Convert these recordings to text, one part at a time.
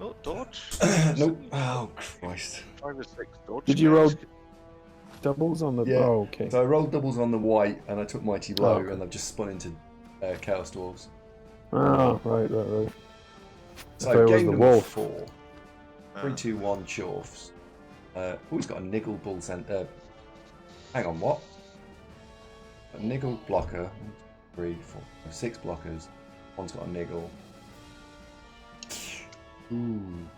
Not dodge. Nope. Oh Christ. 5 or 6 dodge. Did you roll guys. doubles on the? Yeah. Oh, okay. So I rolled doubles on the white, and I took Mighty Blow, okay. and I've just spun into Chaos Dwarves. Oh, right. So it was game the number wolf. 4. 3, 2, 1, Chorfs. He's got a niggle bull center. Hang on, what? A niggle blocker. 3, 4, 6 blockers. One's got a niggle. Ooh.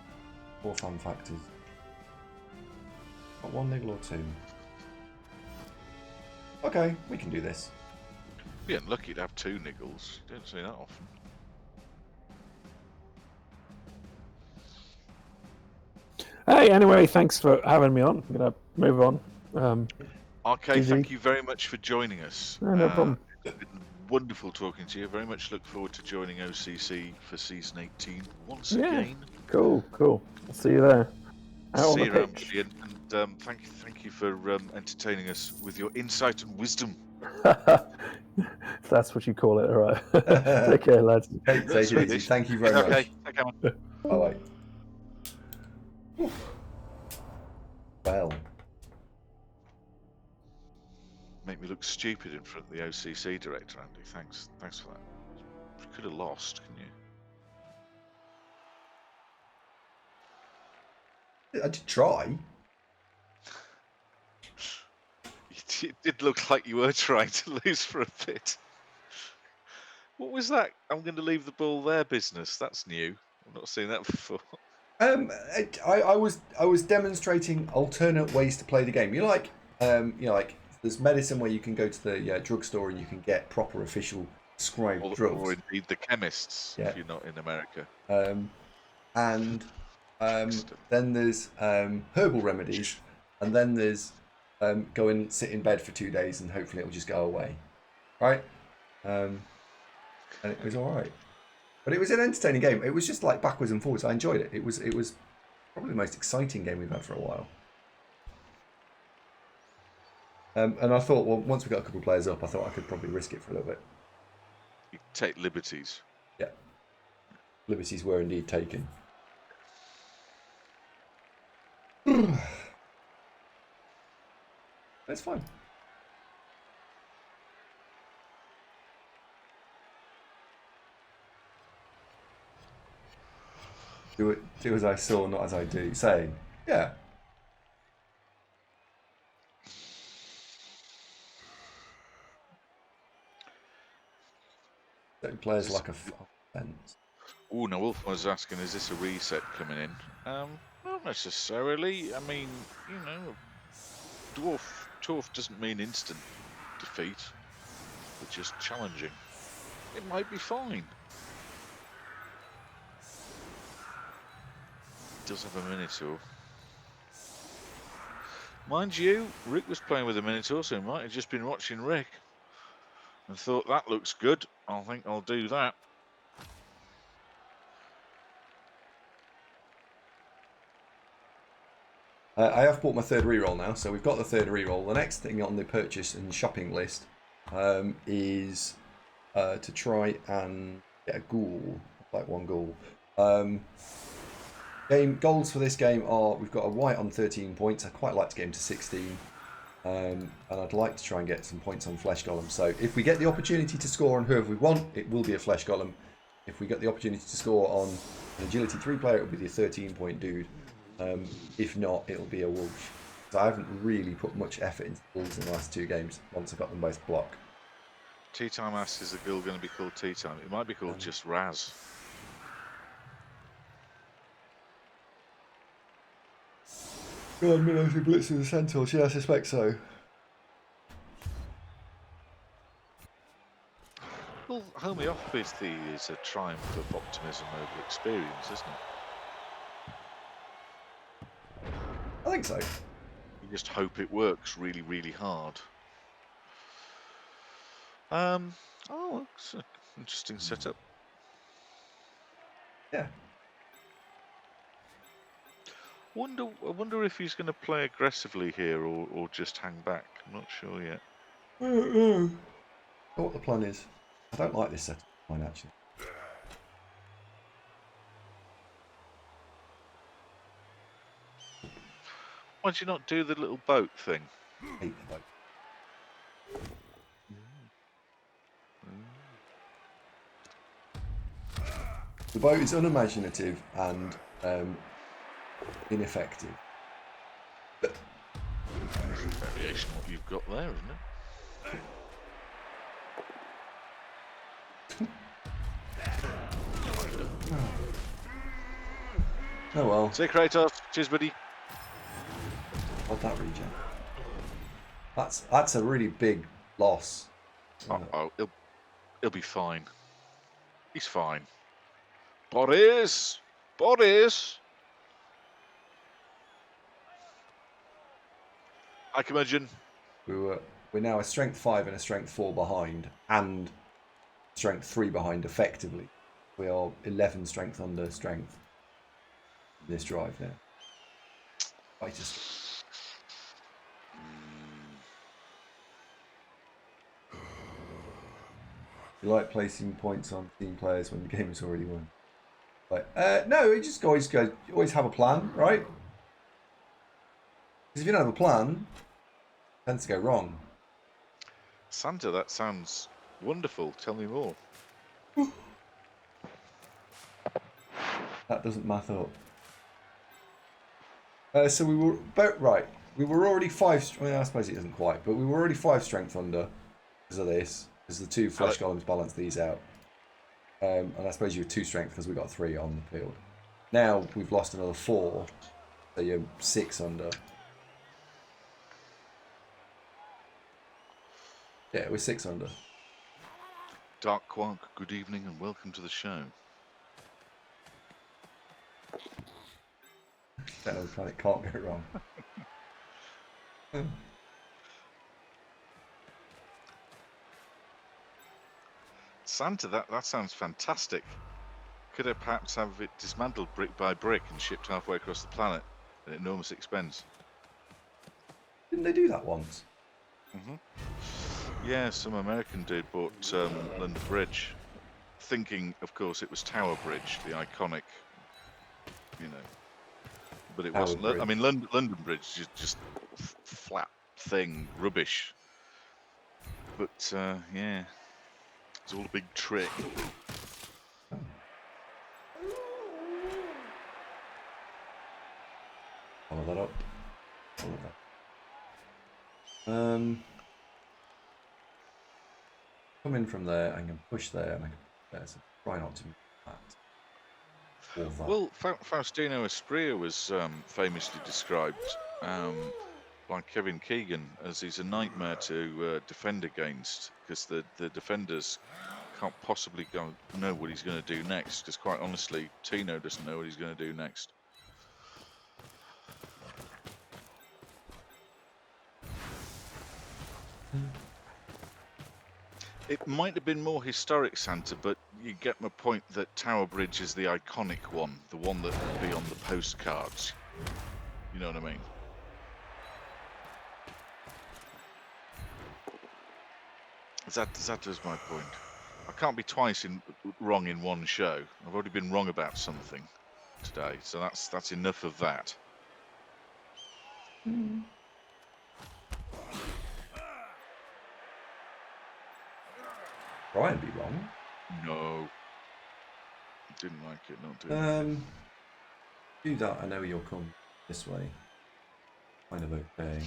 4 fun factors. Got 1 niggle or 2. Okay, we can do this. Be unlucky to have 2 niggles. Don't see that often. Hey, anyway, thanks for having me on. I'm gonna move on. Okay, GG. thank you very much for joining us. No problem. It's been wonderful talking to you. Very much look forward to joining OCC for season 18 once again. Cool. I'll see you there. Out on See the you around, pitch. Billy, and thank you for entertaining us with your insight and wisdom. If that's what you call it, all right. Take care, lads. Hey, take it easy. Thank you very much. Okay, take care, man. Bye. Well. Make me look stupid in front of the OCC director, Andy. Thanks for that. You could have lost, couldn't you? I did try. It did look like you were trying to lose for a bit. What was that? I'm going to leave the ball there business. That's new. I've not seen that before. I was demonstrating alternate ways to play the game. Like there's medicine where you can go to the drugstore and you can get proper official prescribed drugs. Or indeed the chemists, if you're not in America. Then there's herbal remedies, and then there's go and sit in bed for 2 days and hopefully it'll just go away, right? And it was all right, but it was an entertaining game. It was just like backwards and forwards. I enjoyed it. It was probably the most exciting game we've had for a while. And I thought, well, once we got a couple of players up, I thought I could probably risk it for a little bit. You take liberties. Yeah, liberties were indeed taken. That's fine. Do as I saw, not as I do. Saying, yeah. Certain players like a fence. Oh, no, Wolf was asking, is this a reset coming in? Not necessarily. I mean, you know, Dwarf doesn't mean instant defeat, but just challenging. It might be fine. He does have a Minotaur. Mind you, Rick was playing with a Minotaur, so he might have just been watching Rick and thought, that looks good, I think I'll do that. I have bought my third reroll now, so we've got the third reroll. The next thing on the purchase and shopping list is to try and get a ghoul, like 1 ghoul. Goals for this game are, we've got a white on 13 points. I quite like to get him to 16. And I'd like to try and get some points on Flesh Golem. So if we get the opportunity to score on whoever we want, it will be a Flesh Golem. If we get the opportunity to score on an Agility 3 player, it will be the 13-point dude. If not, it'll be a wolf. So I haven't really put much effort into wolves in the last 2 games, once I got them both block. Tea Time asks, is the guild going to be called Tea Time? It might be called just Raz. God, Military Blitz with the Centaurs, yeah, I suspect so. Well, homeopathy is a triumph of optimism over experience, isn't it? I think so. You just hope it works really, really hard. Oh, it's an interesting setup. Yeah. I wonder if he's going to play aggressively here or just hang back. I'm not sure yet. I don't know what the plan is. I don't like this setup line, actually. Why'd you not do the little boat thing? Hate the boat. The boat is unimaginative and ineffective. Variation what you've got there, isn't it? Oh well. See you, Kratos. Cheers, buddy. What'd that regen? That's a really big loss. Oh, he'll be fine. He's fine. Bodies! Bodies! I can imagine. We're now a strength 5 and a strength 4 behind, and strength 3 behind effectively. We are 11 strength under strength. This drive now. You like placing points on team players when the game is already won? Like, no, you just always have a plan, right? Because if you don't have a plan, it tends to go wrong. Santa, that sounds wonderful. Tell me more. That doesn't math up. So we were about right. We were already 5. Well, I suppose it isn't quite, but we were already 5 strength under because of this. Because the 2 flesh golems balance these out. And I suppose you were 2 strength because we got 3 on the field. Now we've lost another 4, so you're 6 under. Yeah, we're 6 under. Dark Quark, good evening and welcome to the show. Techno planet can't go wrong. Santa, that sounds fantastic. Could I perhaps have it dismantled brick by brick and shipped halfway across the planet at enormous expense? Didn't they do that once? Yeah, some American dude bought London Bridge, thinking, of course, it was Tower Bridge, the iconic, you know. But it Tower wasn't. Bridge. I mean, London Bridge is just flat thing, rubbish. But yeah, it's all a big trick. Follow that up. Follow that. Come in from there. I can push there, and I can push there. So try not to move that. Or that. Well, Faustino Espria was famously described by Kevin Keegan as he's a nightmare to defend against, because the defenders can't possibly know what he's going to do next, because quite honestly, Tino doesn't know what he's going to do next. It might have been more historic, Santa, but you get my point that Tower Bridge is the iconic one, the one that would be on the postcards. You know what I mean? That is my point. I can't be twice wrong in one show. I've already been wrong about something today, so that's enough of that. Try and be wrong. No. Didn't like it, not doing it. Do that. I know you'll come this way. Kind of okay.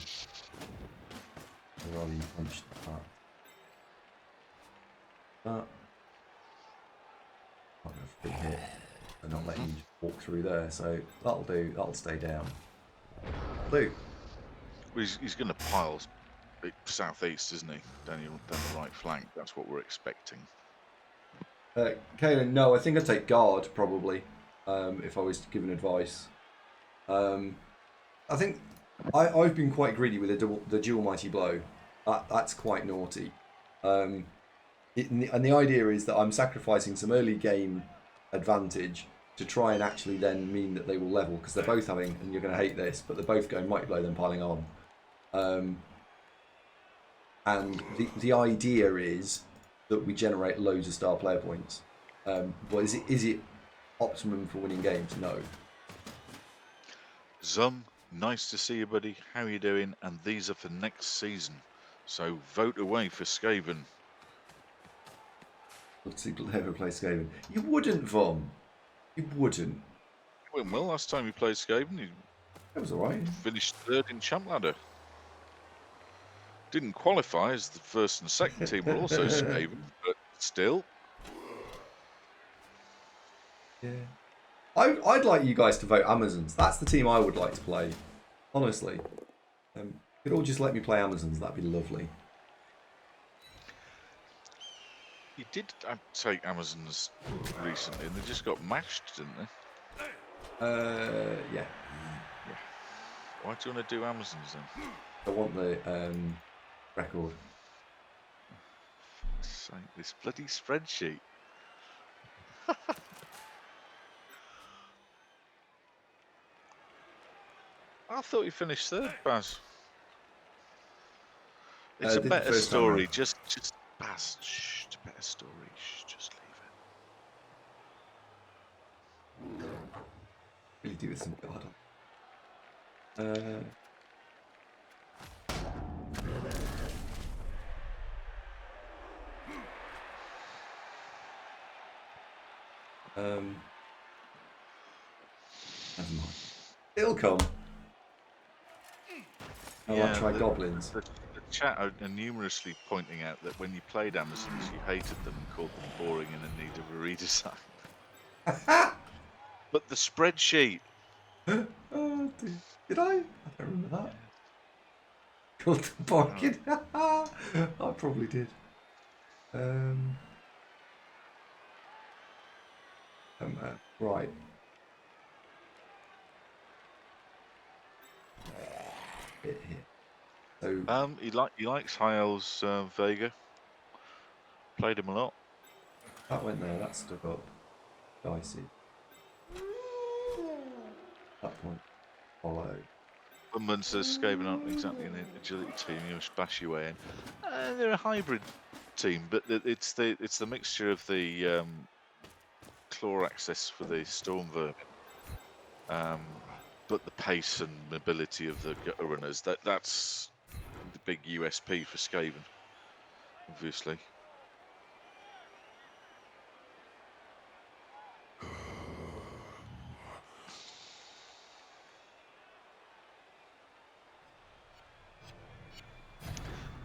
I'd rather you punch that. That. Not a big hit. And not letting you just walk through there. So that'll do. That'll stay down. That'll do. Well, he's going to pile southeast, isn't he? Down the right flank. That's what we're expecting. Kaelin, no, I think I'd take guard probably. If I was given advice. I think I've been quite greedy with the dual mighty blow. That's quite naughty. And the idea is that I'm sacrificing some early game advantage to try and actually then mean that they will level, because they're both having, and you're going to hate this, but they're both going mighty blow then piling on. And the idea is that we generate loads of star player points. But is it optimum for winning games? No. Zum Nice to see you, buddy. How you doing? And these are for next season. So vote away for Skaven. Let's see, ever play Skaven. You wouldn't, Vom. You wouldn't. Went well last time you played Skaven. You That was alright. finished third in Champ Ladder. Didn't qualify as the first and second team were also Skaven, but still. Yeah. I'd like you guys to vote Amazons. That's the team I would like to play. Honestly. You could all just let me play Amazons. That'd be lovely. You did take Amazons recently, and they just got mashed, didn't they? Yeah. Why do you want to do Amazons then? I want the record. For fuck's sake, this bloody spreadsheet. I thought you finished third, Baz. It's a did the better first time story. round. Just Baz. Shh, it's a better story. Shh, just leave it. Really do with some god. Never mind. It'll come. I'll try goblins. The chat are numerously pointing out that when you played Amazons, you hated them and called them boring and in need of a redesign. But the spreadsheet. Oh, did I? I don't remember that. Called the bargain. I probably did. Right. Hit here. So He likes High Elves Vega. Played him a lot. that went there. That stuck up. Dicey. That point followed. Bunman says Skaven aren't exactly an agility team. You splash your way in. They're a hybrid team, but it's the mixture of the claw access for the storm vermin, but the pace and mobility of the gutter runners. That's the big USP for Skaven, obviously.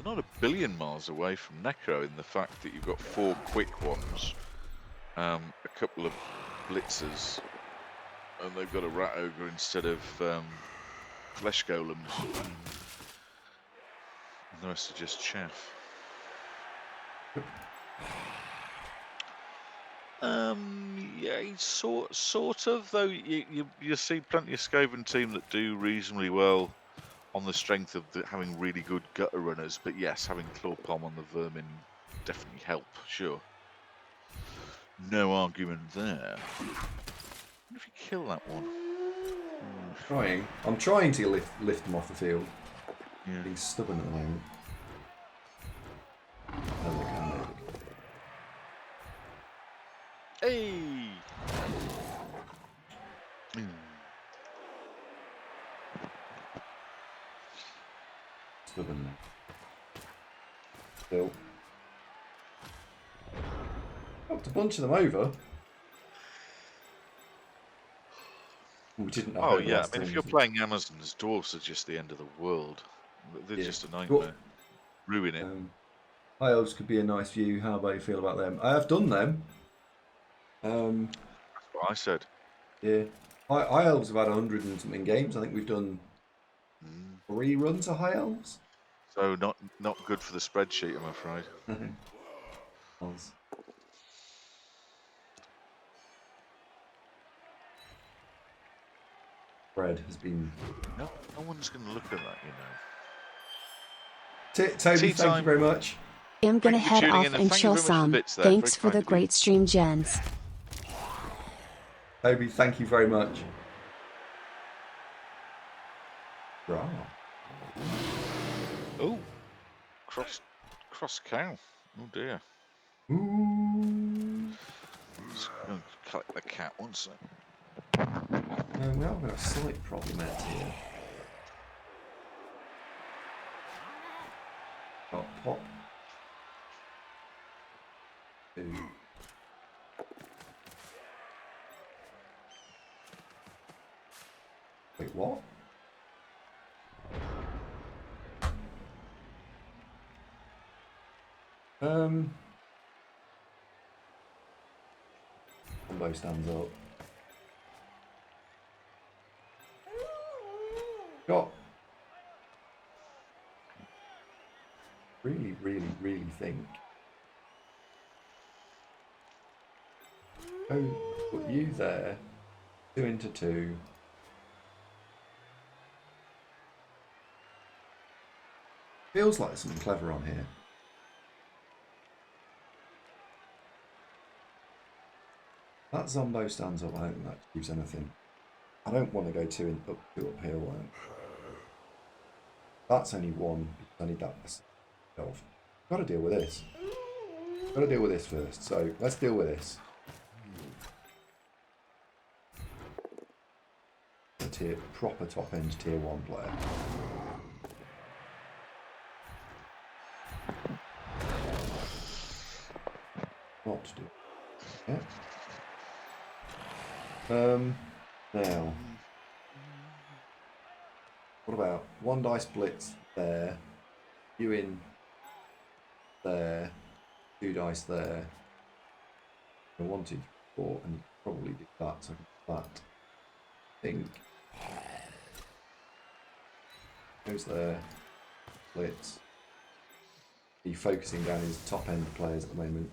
They're not a billion miles away from Necro in the fact that you've got 4 quick ones, a couple of blitzers, and they've got a rat ogre instead of flesh golems, and the rest are just chaff. Yeah, sort of. Though you see plenty of Skaven team that do reasonably well on the strength of having really good gutter runners. But yes, having claw palm on the vermin definitely help. Sure, no argument there. What if you kill that one? Trying. I'm trying to lift them off the field. Yeah. Being stubborn at the moment. Oh, look, I know. Hey. Stubborn now. Still. Knocked a bunch of them over. We didn't know. Oh yeah, I mean, if you're playing Amazons, Dwarves are just the end of the world. They're just a nightmare. Ruin it. High Elves could be a nice view. How about you feel about them? I have done them. That's what I said. Yeah. High Elves have had 100 and something games. I think we've done 3 runs of High Elves. So not good for the spreadsheet, I'm afraid. Fred has been. No one's going to look at that, you know. Toby, thank you very much. I'm gonna Thank you for head tuning off in, and and thank you chill very much for the some. bits there. Thanks Very for the kind of you. great stream, gents. Toby, thank you very much. Right. Oh, cross cow. Oh dear. Ooh. Just going to collect the cat one sec. We have got a slight problem out here. pop. 2. Wait, what? Combo stands up. Got really think. Oh, put you there. 2 into 2. Feels like there's something clever on here. That Zombo stands up. I don't think that achieves anything. I don't want to go 2 uphill. That's only 1. I need that. Got to deal with this. Got to deal with this first. So let's deal with this. A proper top end tier 1 player. Not to do. Yeah. Now, what about 1 dice blitz there, you in there, 2 dice there, 1, 2, 3, 4, and you probably do that, so I can do that. I think goes there, blitz. He's focusing down his top end players at the moment.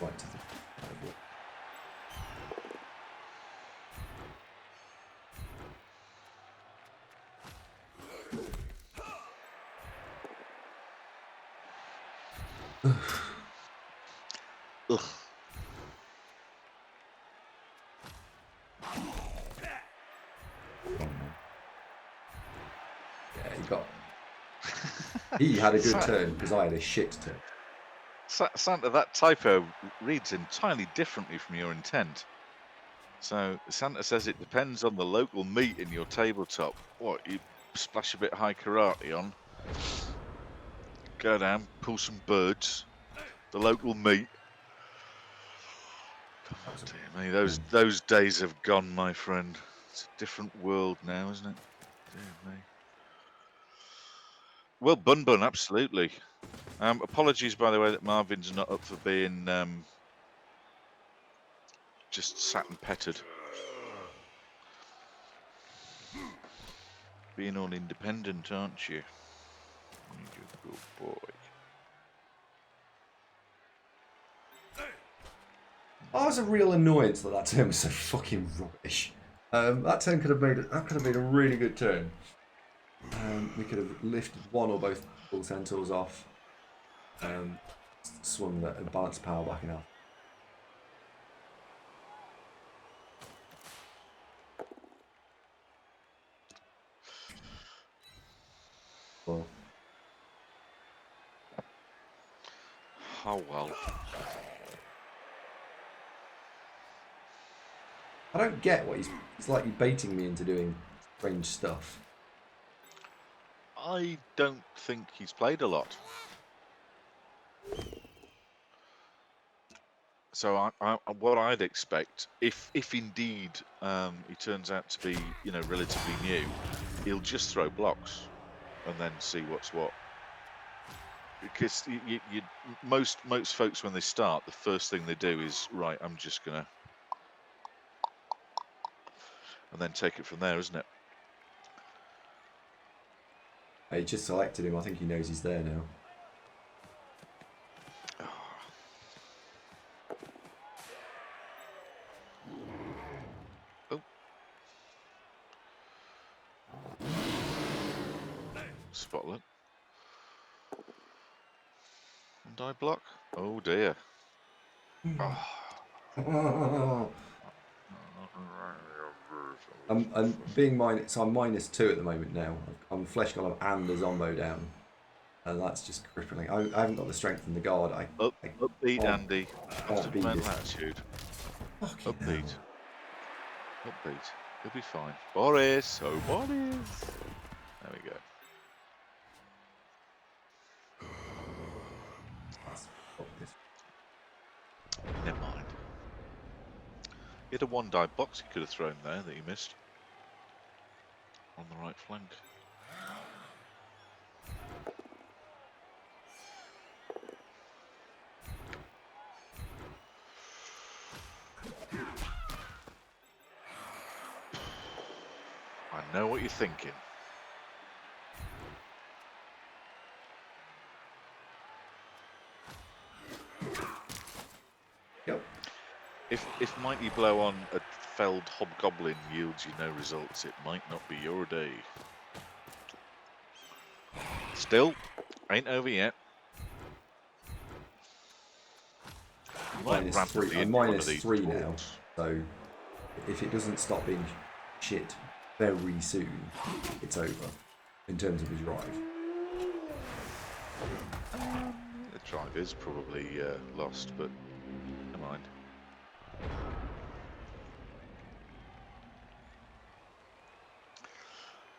Right to the Ugh. Yeah, he got. He had a good turn because I had a shit turn. Santa, that typo reads entirely differently from your intent. So Santa says it depends on the local meat in your tabletop. What, you splash a bit high karate on, go down, pull some birds, the local meat. Oh, dear me, those days have gone, my friend. It's a different world now, isn't it? Dear me. Well, Bun Bun, absolutely. Apologies, by the way, that Marvin's not up for being just sat and petted. Being all independent, aren't you? You're a good boy. I was a real annoyance that turn was so fucking rubbish. That turn could have made a really good turn. We could have lifted 1 or both bull centaurs off, swung the balanced power back enough. Well, Oh well. I don't get what he's like. He's baiting me into doing strange stuff. I don't think he's played a lot. So what I'd expect, if indeed he turns out to be, relatively new, he'll just throw blocks and then see what's what. Because most folks, when they start, the first thing they do is, right, I'm just gonna, and then take it from there, isn't it? He just selected him. I think he knows he's there now. Oh. Spotlight. And die block. Oh dear. Oh. I'm being so I'm -2 at the moment now. I'm flesh golem and a zombo down, and that's just crippling. I haven't got the strength in the guard. Upbeat, Andy. Can't beat Mental this. attitude. Fucking Upbeat. hell. Upbeat. He'll be fine. Boris! Oh, Boris! There we go. Oh, this- Never mind. He had a one-die box he could have thrown there that he missed. On the right flank. I know what you're thinking. Yep. If Mighty Blow on a felled hobgoblin yields you no results, it might not be your day. Still, ain't over yet. You might Minus randomly three. I'm into one of minus these 3 now. dwarves. So if it doesn't stop being shit very soon, it's over in terms of his drive. The drive is probably lost, but never mind.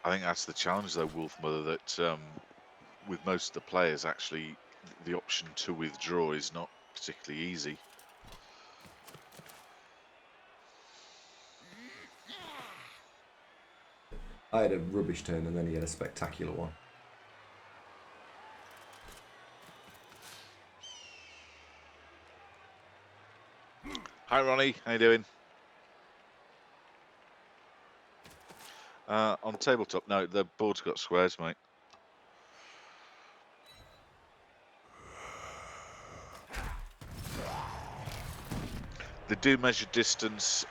I think that's the challenge, though, Wolfmother, that with most of the players, actually, the option to withdraw is not particularly easy. I had a rubbish turn and then he had a spectacular one. Hi, Ronnie. How you doing? On tabletop, no, the board's got squares, mate. They do measure distance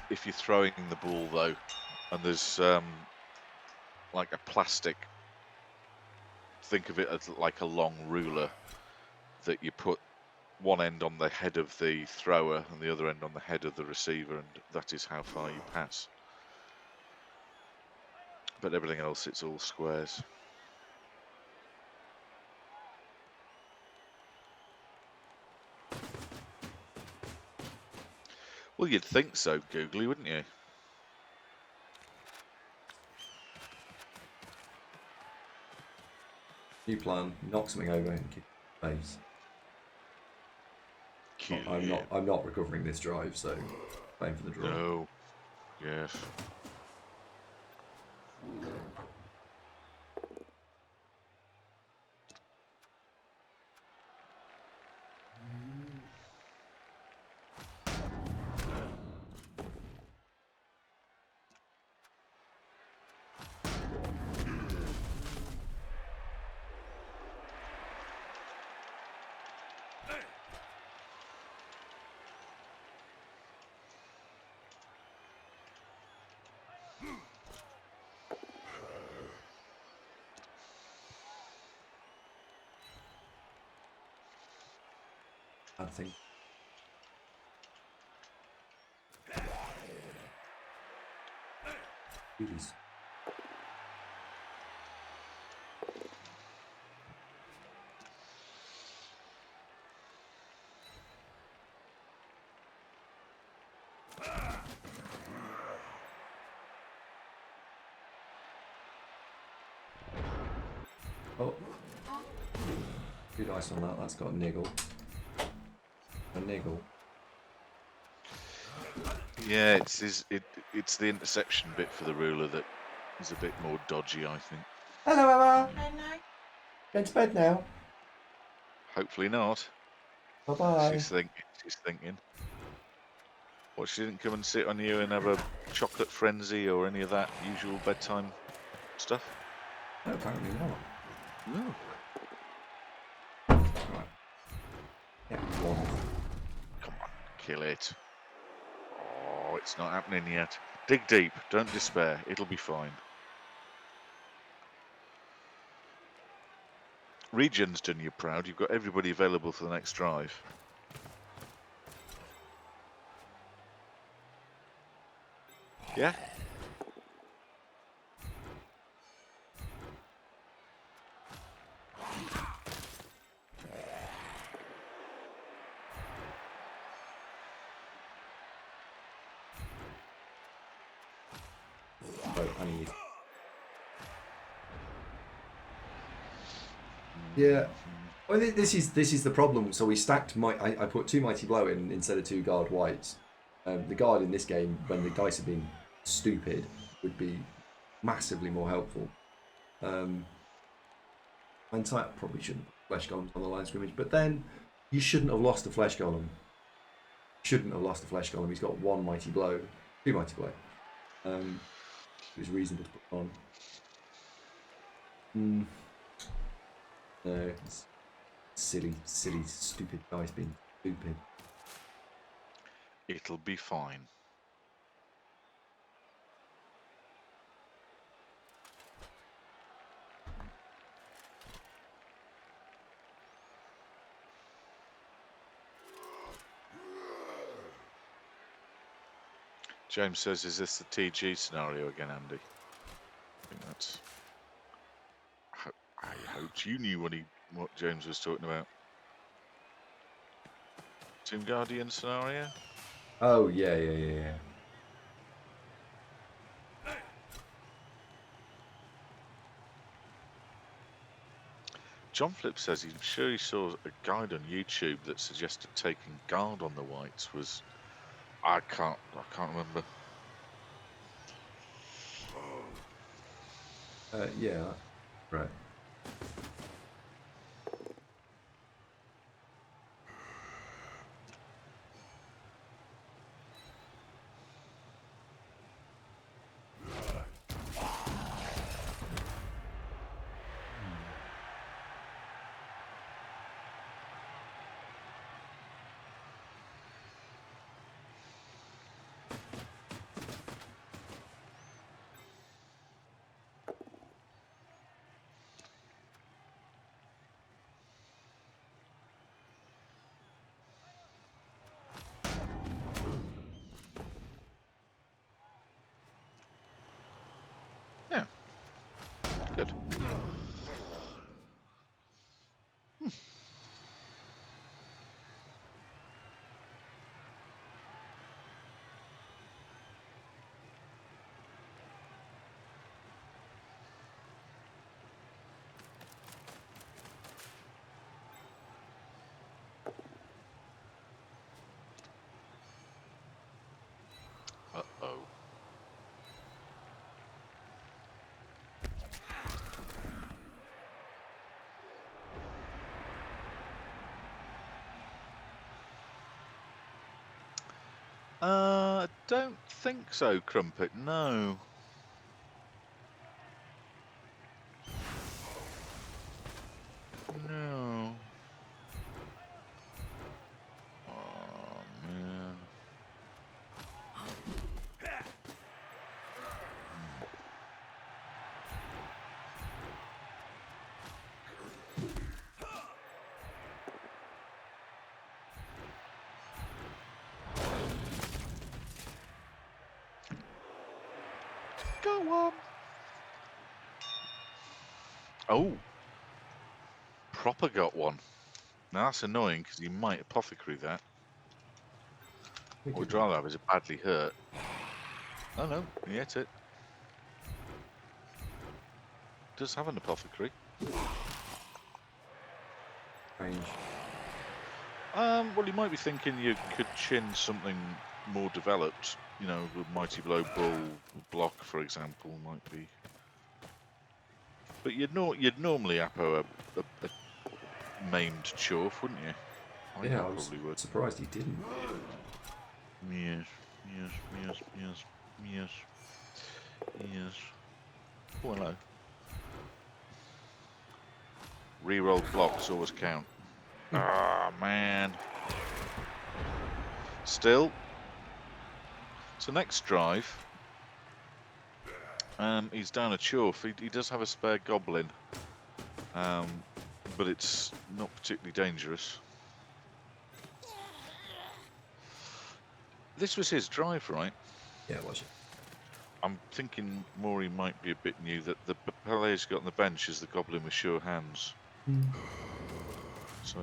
if you're throwing the ball, though, and there's like a plastic. Think of it as like a long ruler that you put one end on the head of the thrower and the other end on the head of the receiver, and that is how far you pass. But everything else, it's all squares. Well, you'd think so, Googly, wouldn't you? New plan: knock something over and kick the face. I'm not recovering this drive, so playing for the draw. No. Yes. Bad thing. Jeez. Oh, good dice on that. That's got a niggle. A niggle. Yeah, it's the intersection bit for the ruler that is a bit more dodgy, I think. Hello, Emma. Hello. Going to bed now. Hopefully not. Bye bye. She's thinking. Well, she didn't come and sit on you and have a chocolate frenzy or any of that usual bedtime stuff? No, apparently not. No. Right. Yeah, one. Come on, kill it. Oh, it's not happening yet. Dig deep, don't despair, it'll be fine. Region's done you proud, you've got everybody available for the next drive. Yeah? I need. Yeah. Well, this is the problem. So we stacked I put 2 Mighty Blow in instead of 2 Guard Whites. The Guard in this game, when the dice have been stupid, would be massively more helpful. Hindsight, probably shouldn't put Flesh Golems on the line scrimmage, but then you shouldn't have lost a Flesh Golem. Shouldn't have lost a Flesh Golem. He's got 1 Mighty Blow, 2 Mighty Blow. It was reasonable to put on. No, it's silly, stupid dice being stupid. It'll be fine. James says, is this the TG scenario again, Andy? I think that's... I hoped you knew what James was talking about. Tomb Guardian scenario? Oh, yeah. John Flip says he's sure he saw a guide on YouTube that suggested taking guard on the whites was... I can't remember. Yeah, right. Yeah. Good. Uh-oh. Don't think so, Crumpet, no. No. Oh, man. Go on. Oh. Proper got one. Now that's annoying because you might apothecary that. What we'd rather have is a badly hurt. Oh no, he hit it. Does have an apothecary. Range. Well, you might be thinking you could chin something more developed. You know, with Mighty Blow, Bull, Block, for example, might be. But you'd normally appo a maimed Chorf, wouldn't you? Yeah, I was probably would. surprised he didn't. Yes. Oh, hello. Rerolled blocks always count. Ah, man. Still. So next drive, he's down a Chorf. He does have a spare Goblin, but it's not particularly dangerous. This was his drive, right? Yeah, it was. I'm thinking more he might be a bit new, that the Palais he's got on the bench is the Goblin with sure hands. So,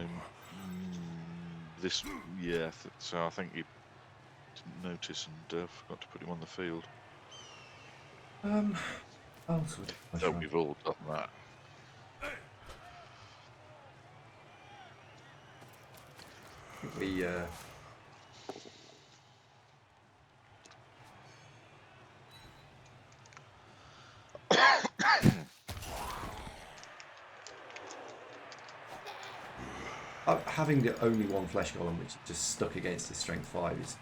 this, yeah, so I think he didn't notice and forgot to put him on the field. Else would I So try? we've all done that. I think we having the only one flesh golem which is just stuck against his strength 5 is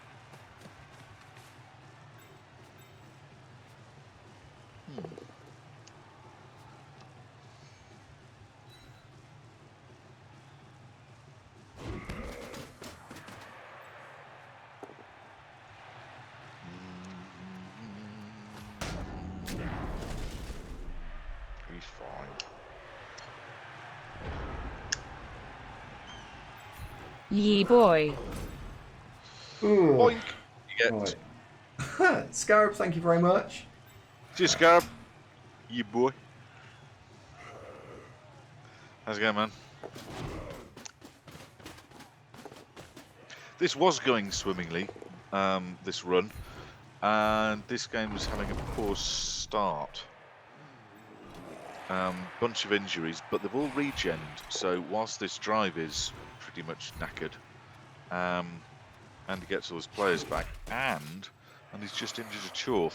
He's fine. Ye boy. Boink! You get right. Scarab, thank you very much. Cheers, Scarab. You boy. How's it going, man? This was going swimmingly, this run, and this game was having a poor start. Bunch of injuries, but they've all regened, so whilst this drive is pretty much knackered, Andy gets all his players back, and he's just injured a Chorf,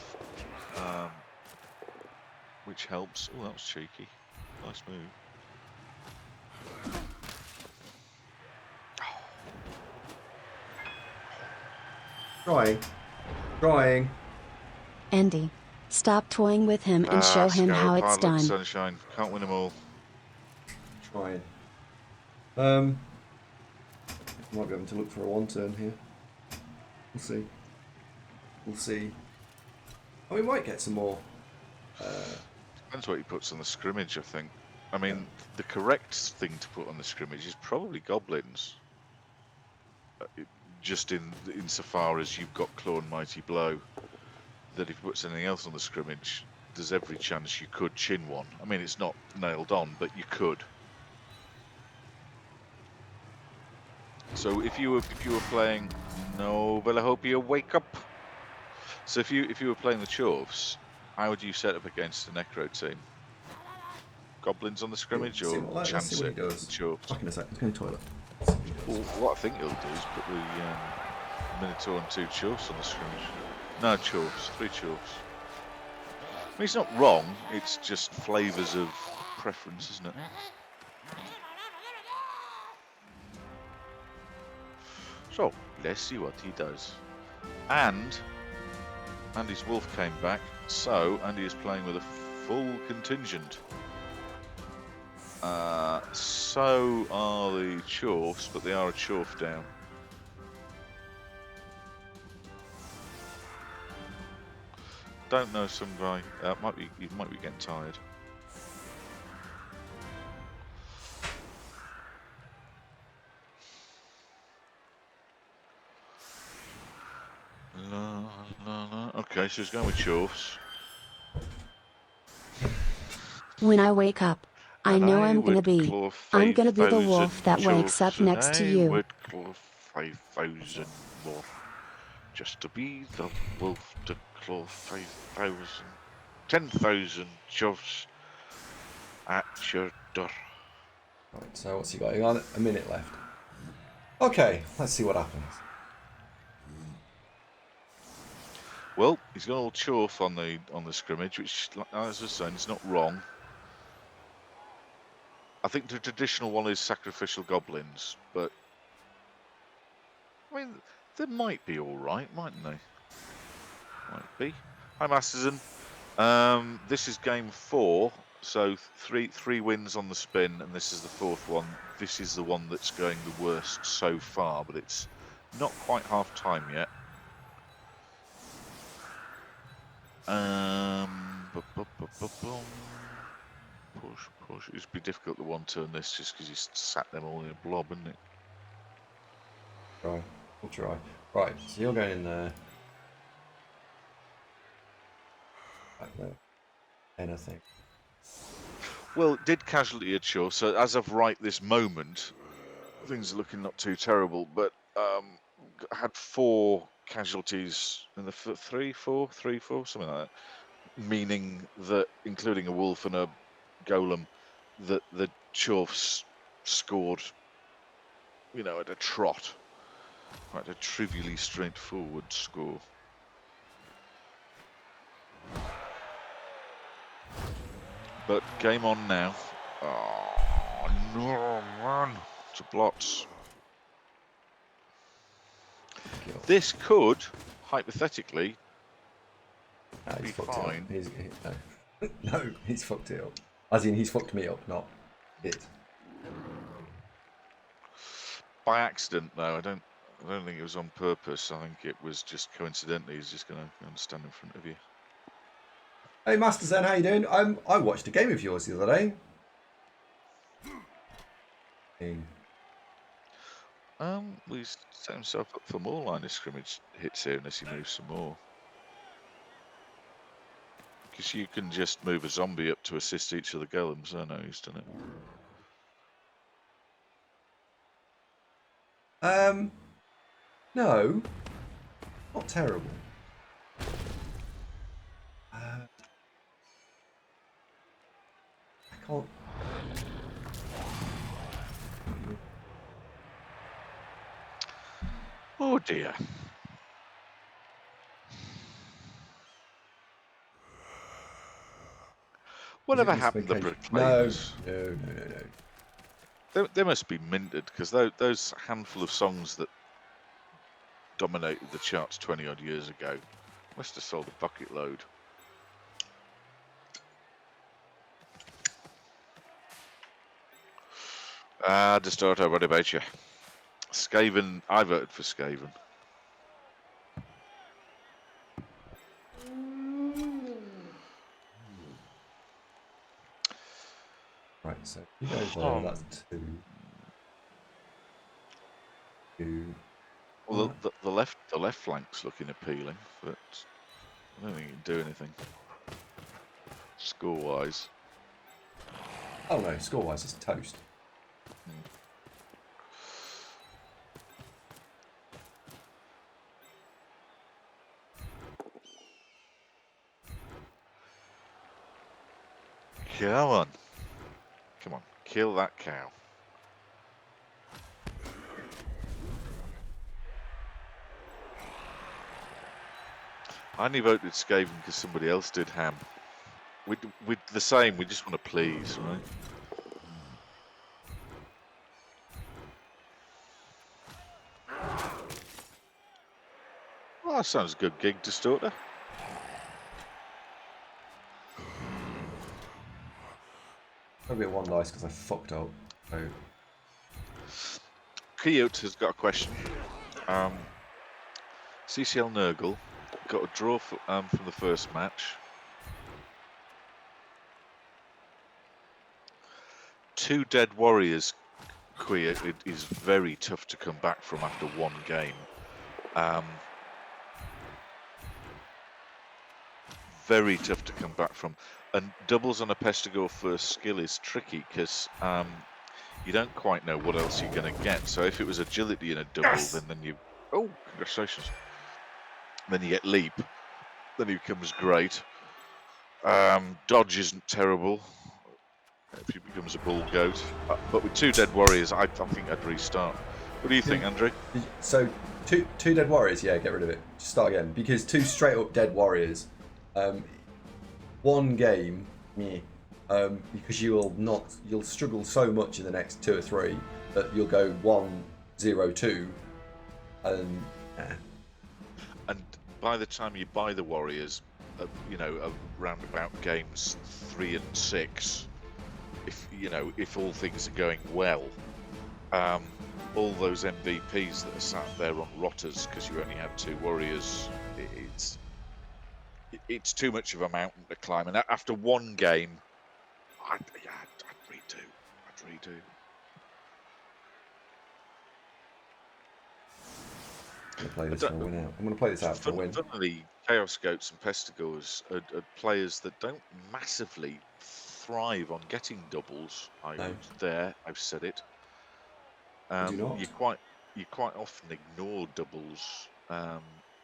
which helps. Oh, that was cheeky. Nice move. Trying. Andy, stop toying with him and show him Scarab, how it's hard luck, done. sunshine. Can't win them all. Trying. Might be able to look for a 1-turn here. We'll see. We'll see. Oh, we might get some more. Depends what he puts on the scrimmage, I think. I mean, the correct thing to put on the scrimmage is probably goblins. Just insofar as you've got Claw and Mighty Blow, that if he puts anything else on the scrimmage, there's every chance you could chin one. I mean, it's not nailed on, but you could. So if you were playing, no, but I hope you wake up. So if you were playing the Chorfs, how would you set up against the Necro team? Goblins on the scrimmage or Let's chance see what he it? does. Chorfs. Back in a second. Let's go to the toilet. Well, what I think he'll do is put the Minotaur and 2 Chorfs on the scrimmage. No, Chorfs, 3 Chorfs. I mean, it's not wrong, it's just flavours of preference, isn't it? So, let's see what he does. And Andy's Wolf came back, so Andy is playing with a full contingent. So are the Chorfs, but they are a Chorf down. Don't know some guy. He might be getting tired. La, la, la. Okay, so he's going with Chorfs. When I wake up, I know I'm gonna be the wolf that wakes up next to you. I would claw 5,000 more, just to be the wolf to claw 5,000, 10,000 Chorfs at your door. Right, so what's he got? He got a minute left. Okay, let's see what happens. Well, he's got all Chorf on the scrimmage, which, as I was saying, is not wrong. I think the traditional one is sacrificial goblins, but I mean, they might be all right, mightn't they? Might be. Hi, Masterson. This is game 4, so three wins on the spin, and this is the 4th one. This is the one that's going the worst so far, but it's not quite half time yet. Push. It'd be difficult to 1-turn this just because you sat them all in a blob, isn't it? We'll try. Right, so you're going in there. Back there. Anything. Well, it did casualty a Chorf, so as of right this moment, things are looking not too terrible, but had 4 casualties in the 3, 4, something like that. meaning that, including a wolf and a golem, that the Dwarfs scored, you know, at a trot, quite a trivially straightforward score. But game on now. Oh no, man! To blots. This could, hypothetically, He's be fucked fine. it up. No, he's fucked it up. As in, he's fucked me up, not it. By accident, though. I don't think it was on purpose. I think it was just coincidentally. He's just going to stand in front of you. Hey, Master Zen, how you doing? I watched a game of yours the other day. We set himself up for more line of scrimmage hits here unless he moves some more. Because you can just move a zombie up to assist each of the golems. I know he's done it. No, not terrible. I can't. Oh dear. Whatever happened to the Proclaimers? No. They must be minted, because those handful of songs that dominated the charts 20 odd years ago must have sold a bucket load. Distorter, what about you? Skaven, I voted for Skaven. Right, so you go there, that's 2. 2. Well, the left flank's looking appealing, but I don't think you can do anything score-wise. Oh no, score-wise, it's toast. Come on, kill that cow. I only voted Skaven because somebody else did ham. We're the same, we just want to please, right? Well, that sounds a good gig, Distorter. I'll be at 1 dice because I fucked up. So. Kyote has got a question. CCL Nurgle got a draw from the first match. 2 dead warriors. It is very tough to come back from after 1 game. Very tough to come back from. And doubles on a Pestigore first skill is tricky because you don't quite know what else you're going to get. So if it was agility in a double, then you... Oh, congratulations. Then you get leap. Then he becomes great. Dodge isn't terrible if he becomes a bull goat. But with 2 dead warriors, I think I'd restart. What do you think, Andrew? So two dead warriors, yeah, get rid of it. Just start again. Because 2 straight up dead warriors, 1 game, because you'll struggle so much in the next 2 or 3 that you'll go 1-0-2, and And by the time you buy the warriors, around about games 3 and 6, if all things are going well, all those MVPs that are sat there on rotters because you only have 2 warriors, it's too much of a mountain to climb. And after 1 game, I'd redo. I'm going to play this for a win out. I'm going to play this out for a win. Funnily, Chaos Goats and Pestigores are players that don't massively thrive on getting doubles. I've said it. Do not. You quite often ignore doubles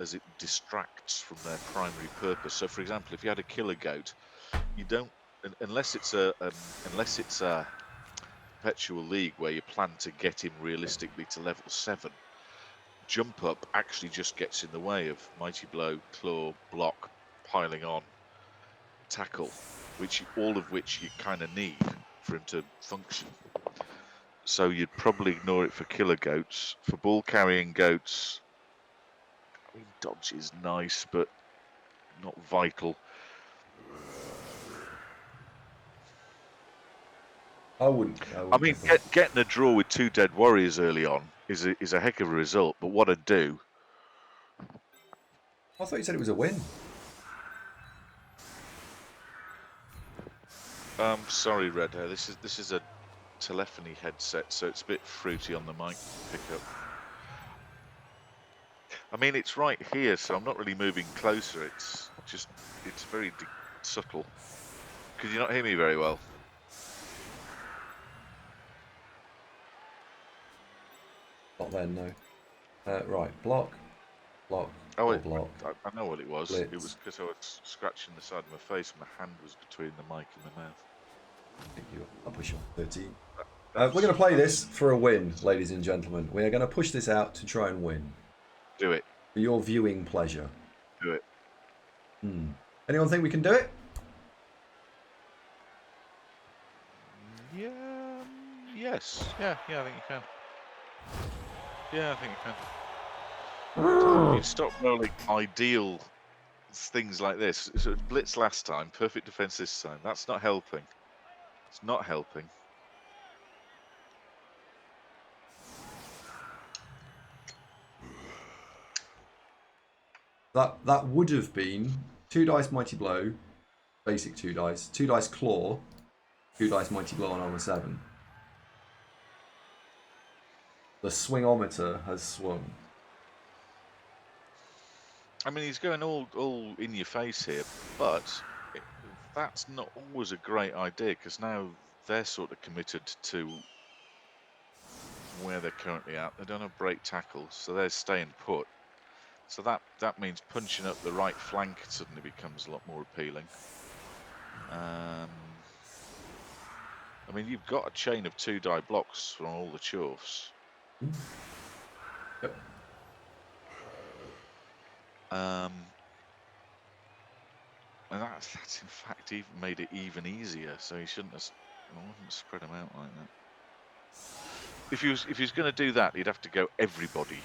as it distracts from their primary purpose. So, for example, if you had a killer goat, you don't, unless it's a perpetual league where you plan to get him realistically to level 7, jump up actually just gets in the way of mighty blow, claw, block, piling on, tackle, all of which you kind of need for him to function. So you'd probably ignore it for killer goats. For ball carrying goats, I mean, dodge is nice, but not vital. I wouldn't I mean, getting a draw with 2 dead warriors early on is a heck of a result. But what I'd do. I thought you said it was a win. Sorry, Red Hair. This is a telephony headset, so it's a bit fruity on the mic pickup. I mean, it's right here, so I'm not really moving closer. It's very subtle. Could you not hear me very well? Not then, no. Right, block. Oh, block. I know what it was. Blitz. It was because I was scratching the side of my face and my hand was between the mic and my mouth. Thank you. I'll push you on 13. We're going to play this for a win, ladies and gentlemen. We are going to push this out to try and win. Do it. For your viewing pleasure. Do it. Anyone think we can do it? Yeah. Yes. Yeah. I think you can. Yeah, I think you can. You stop rolling ideal things like this. So blitz last time, perfect defense this time. That's not helping. It's not helping. That would have been 2 dice mighty blow, basic 2 dice, 2 dice claw, 2 dice mighty blow on armor 7. The swingometer has swung. I mean, he's going all in your face here, but that's not always a great idea because now they're sort of committed to where they're currently at. They don't have break tackles, so they're staying put. So that means punching up the right flank suddenly becomes a lot more appealing. I mean, you've got a chain of 2 die blocks from all the chuffs. Yep. And that's in fact even made it even easier. So he shouldn't have. I wouldn't spread them out like that. If he was going to do that, he'd have to go everybody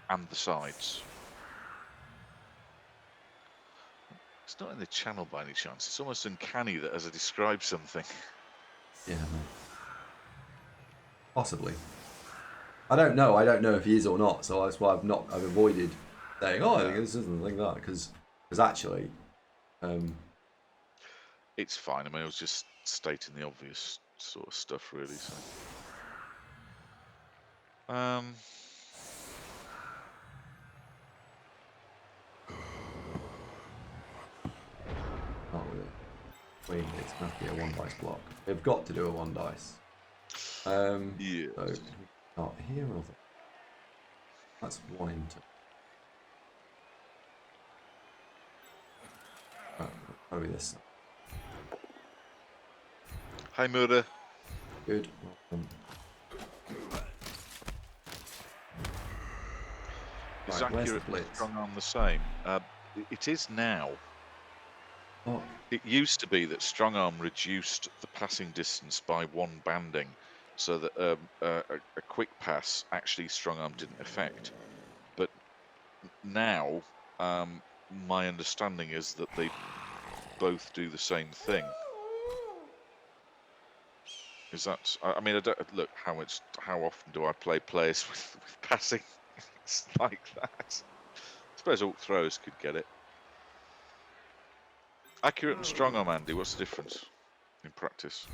and the sides. It's not in the channel by any chance. It's almost uncanny that as I describe something. Yeah, no. Possibly. I don't know if he is or not, so that's why I've avoided saying, oh, I think this isn't like that, because actually... It's fine. I mean, I was just stating the obvious sort of stuff, really, so... Wait, it's going to have to be a 1 dice block. They've got to do a 1 dice. Yeah. So, not here or there. That's 1 into. Oh, probably this. Hi, Murder. Good. Welcome. Is Right, where's the accurate blitz? strong arm the same? It is now. Oh, It used to be that strong arm reduced the passing distance by 1 banding, so that a quick pass actually strong arm didn't affect. But now, my understanding is that they both do the same thing. Is that? I mean, I don't look how often do I play players with passing like that? I suppose all throwers could get it. Accurate and strong arm, Andy. What's the difference in practice?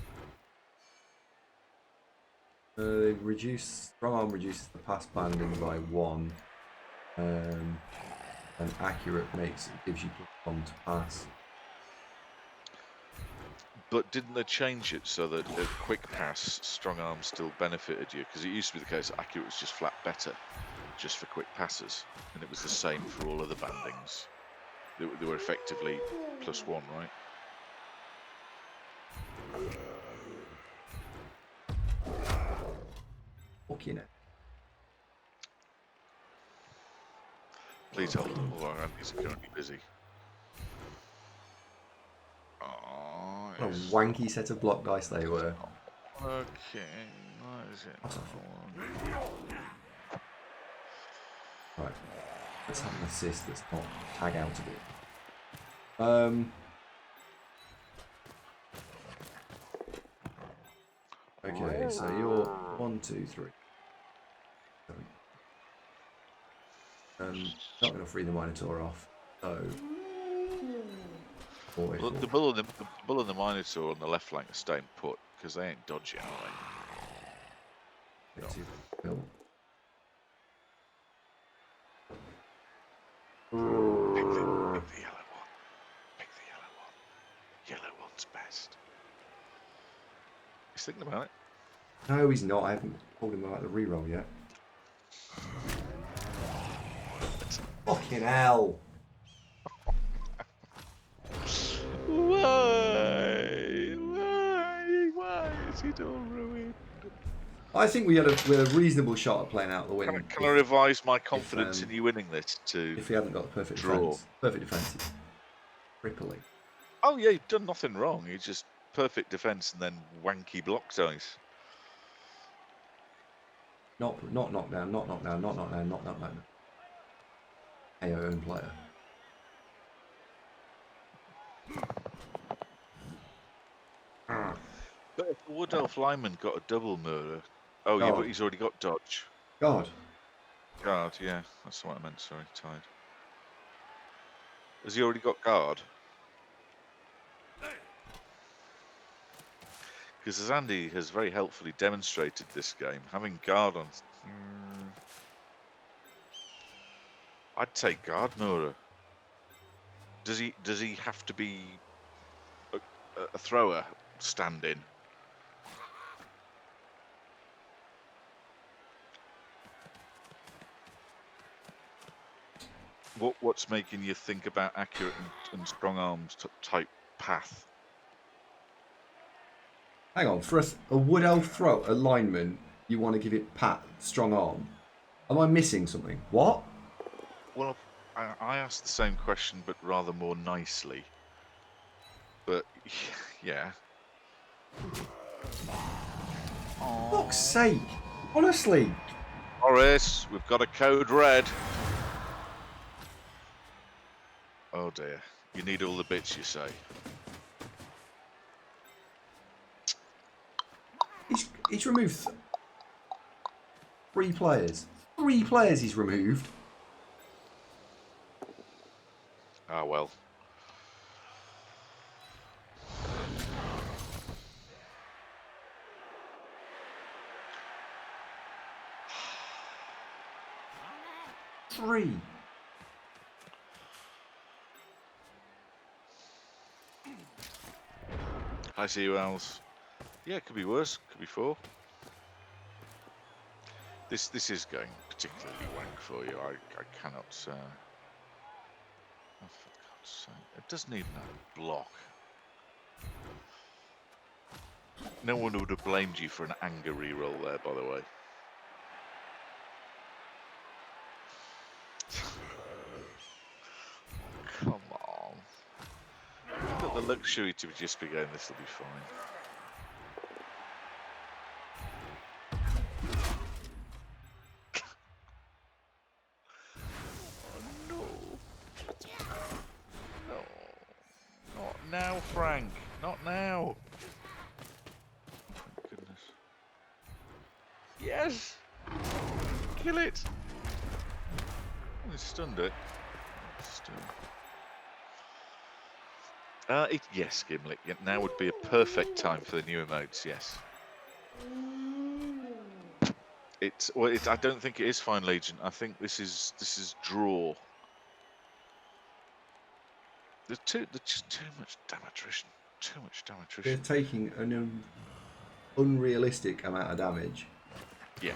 they strong arm reduces the pass banding by 1, and accurate gives you +1 to pass. But didn't they change it so that at quick pass, strong arm still benefited you? Because it used to be the case that accurate was just flat better, just for quick passes, and it was the same for all other bandings. They were effectively +1, right? Fucking it. Please hold. All our Andys are currently busy. Oh, What a wanky set of block dice they were. Okay, what is it? Right. Let's have an assist that's not tag out of it. Okay, so you're 1, 2, 3. Not going to free the Minotaur off. So. Well, the bull and the Minotaur on the left flank are staying put because they ain't dodgy, are they? No. Pick the yellow one. Pick the yellow one. Yellow one's best. He's thinking about it. No, he's not. I haven't told him about the reroll yet. Fucking hell! Why is it all ruined? I think we had a reasonable shot at playing out the win. Can I revise my confidence in you winning this to if he hadn't got the perfect draw? defense? Perfect defense is crippling. Oh yeah, you've done nothing wrong. You just perfect defense and then wanky block dice. Not knockdown, not knockdown, not knockdown, not knockdown. Hey, our own player. But if the Wood Elf lineman got a double murder, oh yeah, but he's already got dodge. Guard, Yeah, that's what I meant. Sorry, tied. Has he already got guard? Because as Andy has very helpfully demonstrated this game, having guard on, I'd take guard Mura. Does he have to be a thrower stand-in? What's making you think about accurate and strong arms type path? hang on. For a Wood Elf throw, a lineman, you want to give it pat, strong arm. Am I missing something? What? Well, I asked the same question, but rather more nicely. But yeah. Fuck's sake! Honestly. Horace, we've got a code red. Oh dear. You need all the bits, you say. He's removed 3 players. 3 players he's removed. Ah well. Three. I see you, Els. Yeah, it could be worse. Could be 4. This is going particularly wank for you. I cannot. Oh, for God's sake! It doesn't even have a block. No one would have blamed you for an anger reroll there, by the way. Come on. You've got the luxury to just be going, this will be fine. Oh, no. No. Not now, Frank. Not now. Thank goodness. Yes! Kill it! Oh, he stunned it. Still. Yes, Gimlet. Yeah, now would be a perfect time for the new emotes. Yes. I don't think it is Fine Legion. I think this is draw. There's just too much damn attrition. too much damage. They're taking an unrealistic amount of damage. Yes.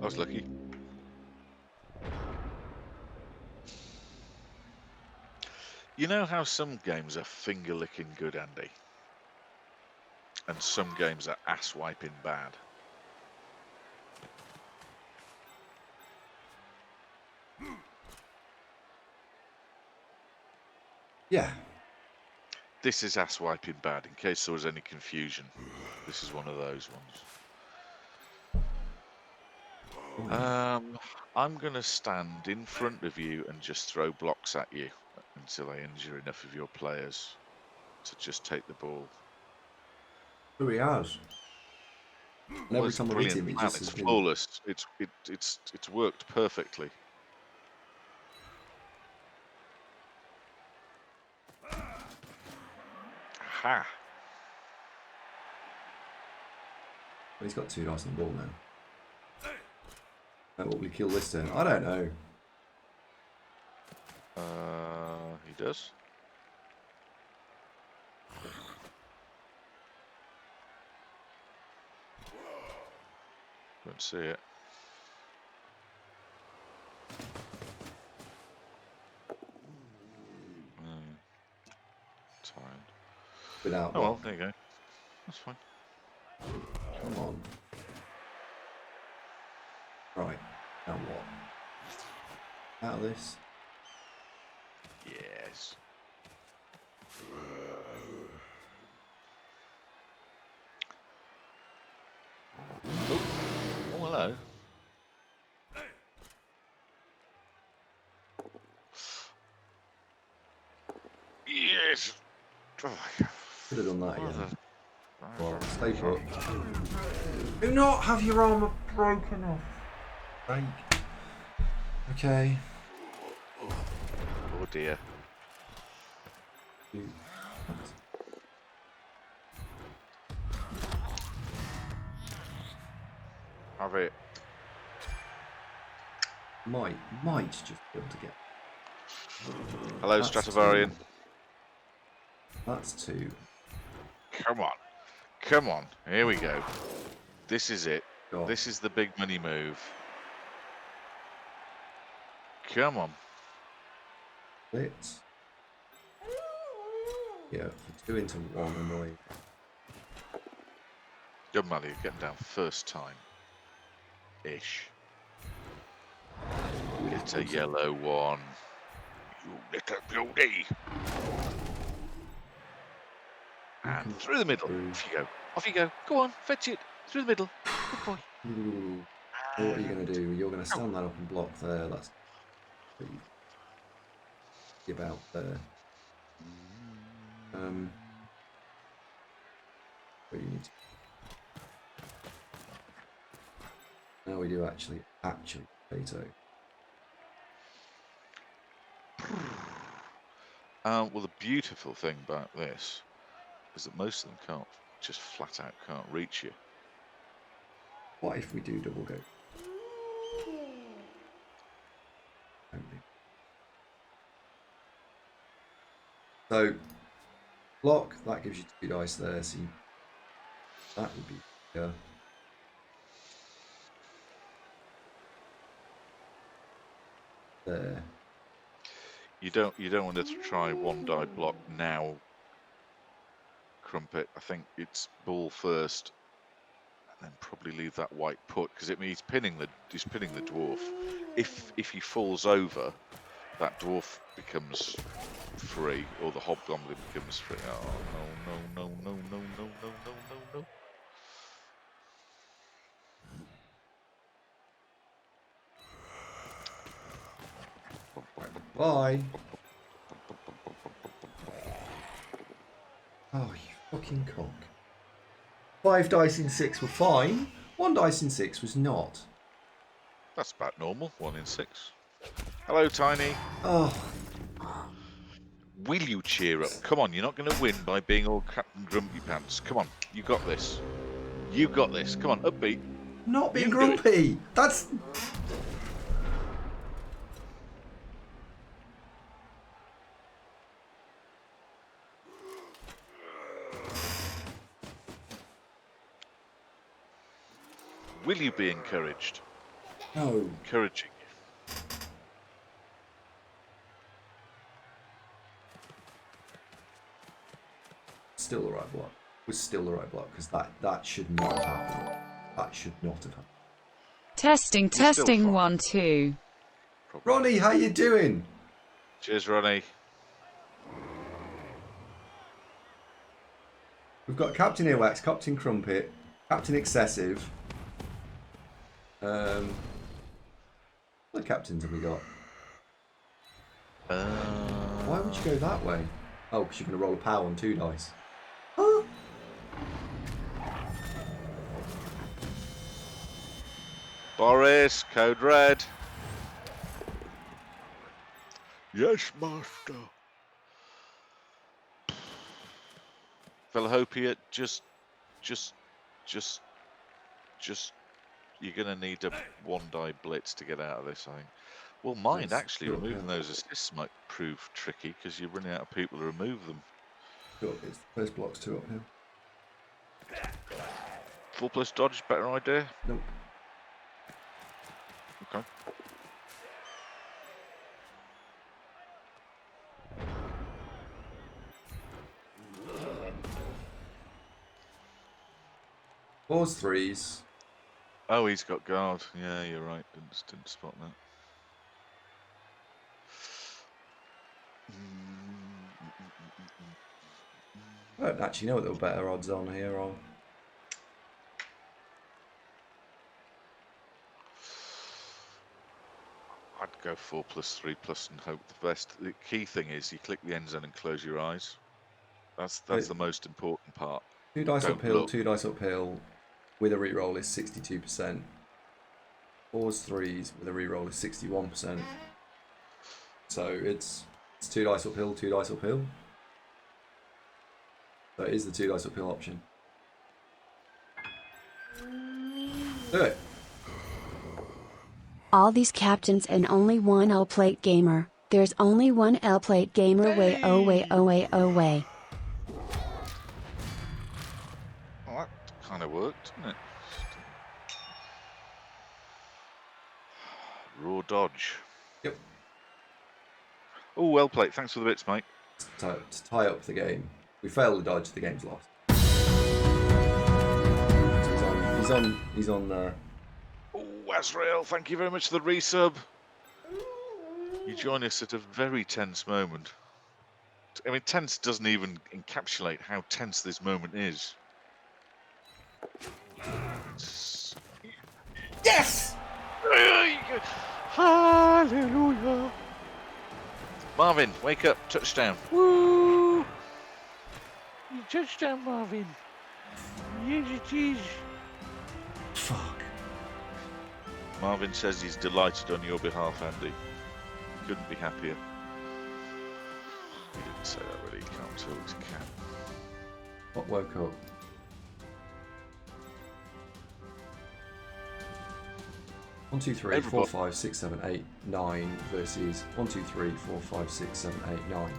I was lucky. You know how some games are finger-licking good, Andy? And some games are ass-wiping bad? Yeah. This is ass-wiping bad, in case there was any confusion. This is one of those ones. I'm going to stand in front of you and just throw blocks at you until I injure enough of your players to just take the ball. Oh, he has. And every time I hit him, it just it's has been... flawless. It's worked perfectly. Aha! He's got 2 dice on the ball now. What will he kill this turn? I don't know. He does. Don't see it. Tired. Without Oh well, there you go. That's fine. Come on. Right. Now what? Out of this. Yes. Oh, hello. Yes. Oh, Could have done that again. the... Well, stay put. Do not have your armour broken off. Break. Okay. Oh dear. Have it. Might just be able to get. Hello, That's Stratovarian. 2. That's 2. Come on. Come on. Here we go. This is it. God. This is the big money move. Come on. Split. Yeah, for 2 into 1 annoying. Good money, getting down first time. Ish. Get a yellow one. You little beauty. And through the middle. Off you go. Off you go. Go on, fetch it. Through the middle. Good boy. Ooh. What are you going to do? You're going to stand that up and block there. That's about there. What you need to... Now we do actually potato. Well, the beautiful thing about this is that most of them can't, just flat out can't reach you. What if we do double go? So, block, that gives you 2 dice there, so that would be bigger. There. You don't want to try 1 die block now, Crumpet. I think it's ball first, and then probably leave that white put because he's pinning the dwarf. If he falls over, that dwarf becomes free, or the hobgoblin becomes free. Oh no no no no no no no no no no. Bye. Oh, you fucking cock. 5 dice in 6 were fine. 1 dice in 6 was not. That's about normal. 1 in 6. Hello, Tiny. Oh. Will you cheer up? Come on, you're not going to win by being all Captain Grumpy Pants. Come on, you got this. You got this. Come on, upbeat. Not being You can do it. grumpy. That's. Will you be encouraged? No. Encouraging. Still the right block. Was still the right block because that should not have happened. That should not have happened. Testing, You're still testing, fine. 1, 2. Ronnie, how you doing? Cheers, Ronnie. We've got Captain Earwax, Captain Crumpet, Captain Excessive. What captains have we got? Why would you go that way? Oh, because you're going to roll a power on 2 dice. Huh? Boris, code red. Yes, master. Velhopia, just, you're going to need a 1-die blitz to get out of this, I think. Well, mind, Yes, actually, sure, removing yeah. those assists might prove tricky because you're running out of people to remove them. Sure, it's the first block's 2 uphill. 4+ dodge, better idea? Nope. Okay. Fours, 3s. Oh, he's got guard. Yeah, you're right. Didn't spot that. I don't actually know what the better odds on here are. I'd go 4+, 3+ and hope the best. The key thing is you click the end zone and close your eyes. That's the most important part. 2 dice Don't uphill, look. 2 dice uphill with a reroll is 62%. 4s, 3s with a reroll is 61%. So it's 2 dice uphill, 2 dice uphill. So it is the 2 dice uphill option. Do it. All these captains and only one L-plate gamer. There's only one L-plate gamer. Way, oh way, oh way, oh way. Well, that kind of worked, didn't it? Raw dodge. Yep. Oh, well played. Thanks for the bits, mate. To tie up the game. We fail the dodge, the game's lost. So he's on there. Oh, Azrael, thank you very much for the resub. You join us at a very tense moment. I mean, tense doesn't even encapsulate how tense this moment is. Yes! Hallelujah! Marvin, wake up, touchdown. Woo! You touchdown, Marvin. Yes, it is. Fuck. Marvin says he's delighted on your behalf, Andy. Couldn't be happier. He didn't say that really, he can't tell his cat. What woke up? One, two, three, Everybody. 4, 5, 6, 7, 8, 9 versus 1, 2, 3, 4, 5, 6, 7, 8, 9.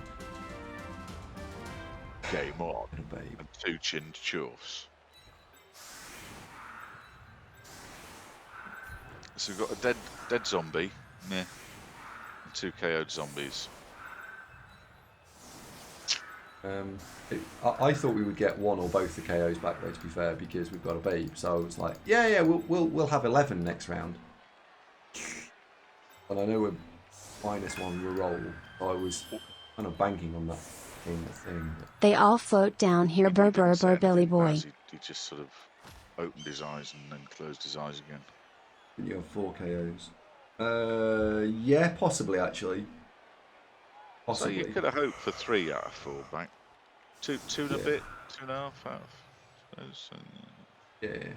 Game on. Little babe. And 2-chinned chuffs. So we've got a dead zombie, meh, and 2 KO'd zombies. I thought we would get one or both the KOs back though, to be fair, because we've got a babe. So it's like, yeah, we'll have 11 next round. And I know we're -1 reroll, so I was kind of banking on that being the thing. They all float down here, He burr didn't burr say burr Billy anything, boy. Baz. He just sort of opened his eyes and then closed his eyes again. Didn't you have 4 KOs? Yeah, possibly actually. Possibly. So you could have hoped for 3 out of 4 back. Two and a Yeah. bit, 2.5 out of those. Yeah.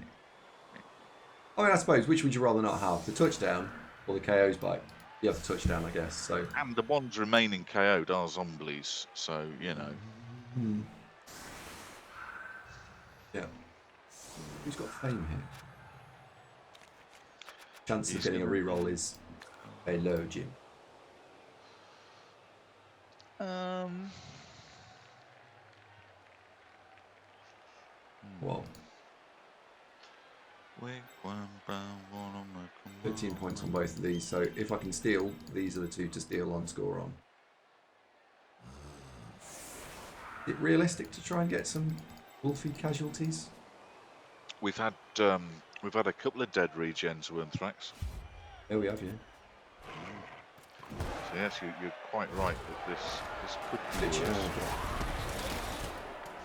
I mean, I suppose, which would you rather not have? The touchdown or the KOs back? You have a touchdown, I guess. So. And the ones remaining KO'd are zombies, so you know. Yeah. Who's got fame here? Chance of He's getting a gonna reroll is very low, Jim. Well, 13 points on both of these. So if I can steal, these are the two to steal on score on. Is it realistic to try and get some wolfy casualties? We've had a couple of dead regens, Wormthrax. There we have, yeah. So yes, you're quite right that this could be worse.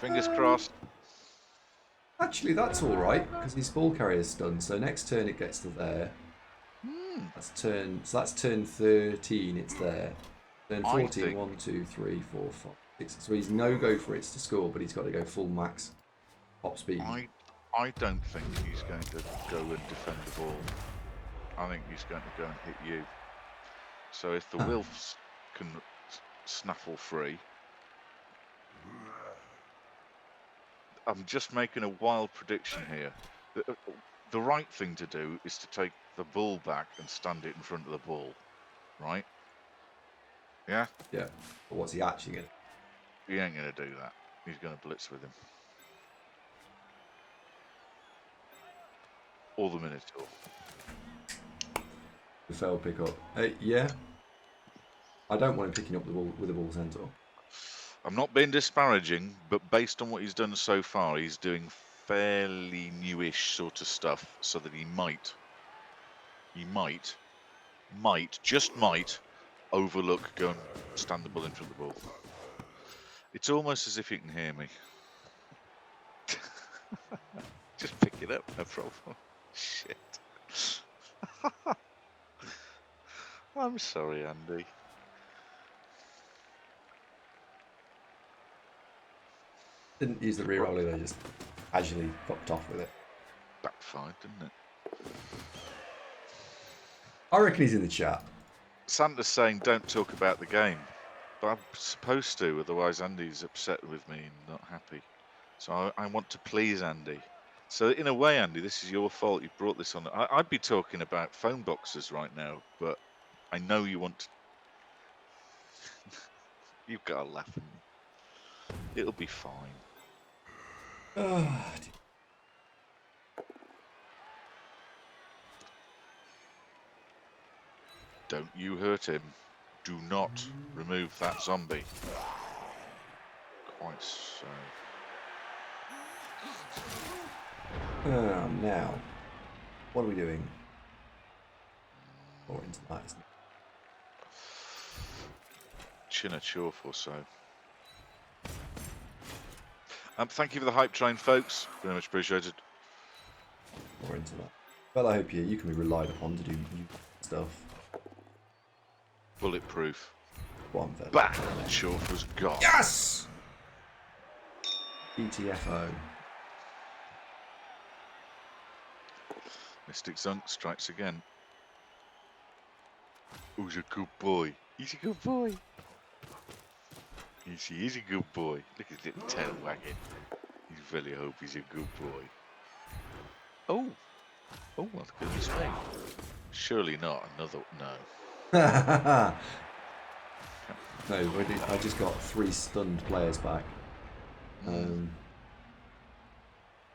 Fingers crossed. Actually, that's all right because his ball carrier's stunned. So next turn it gets to there. That's turn 13. It's there. Turn 14. 1, 2, 3, 4, 5, 6. So he's no go for it to score, but he's got to go full max top speed. I don't think he's going to go and defend the ball. I think he's going to go and hit you. So if the Wilfs can snaffle free, I'm just making a wild prediction here. The right thing to do is to take the bull back and stand it in front of the ball, right? Yeah? Yeah. But what's he actually going to? He ain't going to do that. He's going to blitz with him. Or the Minotaur. The fail pickup. Yeah. I don't want him picking up the ball with a ball centaur. I'm not being disparaging, but based on what he's done so far, he's doing fairly newish sort of stuff, so that he might, just might, overlook, go and stand the bull in front of the ball. It's almost as if you can hear me. Just pick it up, no problem. Shit. I'm sorry, Andy. Didn't use the reroll either, just casually fucked off with it. Backfired, didn't it? I reckon he's in the chat. Santa's saying don't talk about the game. But I'm supposed to, otherwise Andy's upset with me and not happy. So I want to please Andy. So in a way, Andy, this is your fault. You brought this on. I'd be talking about phone boxes right now, but I know you want to... You've got to laugh at me. It'll be fine. Don't you hurt him. Do not remove that zombie. Quite so. Now, what are we doing? Or into that, isn't it? Chinachorf or so. Thank you for the hype train, folks. Very much appreciated. Or into that. Well, I hope you can be relied upon to do new stuff. Bulletproof. One fella. Bang! Chorf was gone. Yes! ETFO. Mystic Zunk strikes again. Who's a good boy? He's a good boy. He's a good boy. Look at his little tail wagging. You really hope he's a good boy. Oh, what could this be? Surely not another. No. No, I just got 3 stunned players back. 1,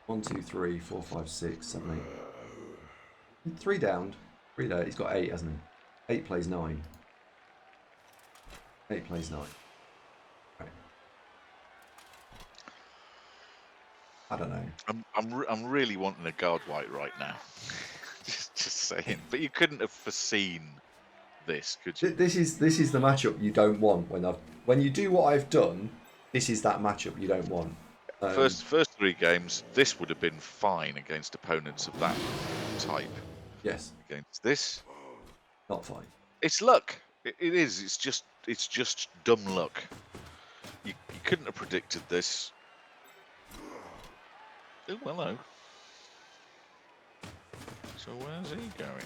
2, 3, 4, 5, 6, 7, 8. 3 downed. 3 down. He's got 8, hasn't he? 8 plays 9. 8 plays 9. Right. I don't know. I'm really wanting a guard white right now. just saying. But you couldn't have foreseen this, could you? This is the matchup you don't want when you do what I've done. This is that matchup you don't want. First 3 games, this would have been fine against opponents of that type. Yes. Against this, not fine. It's luck. It is. It's just dumb luck. You couldn't have predicted this. Oh, hello. So where's he going?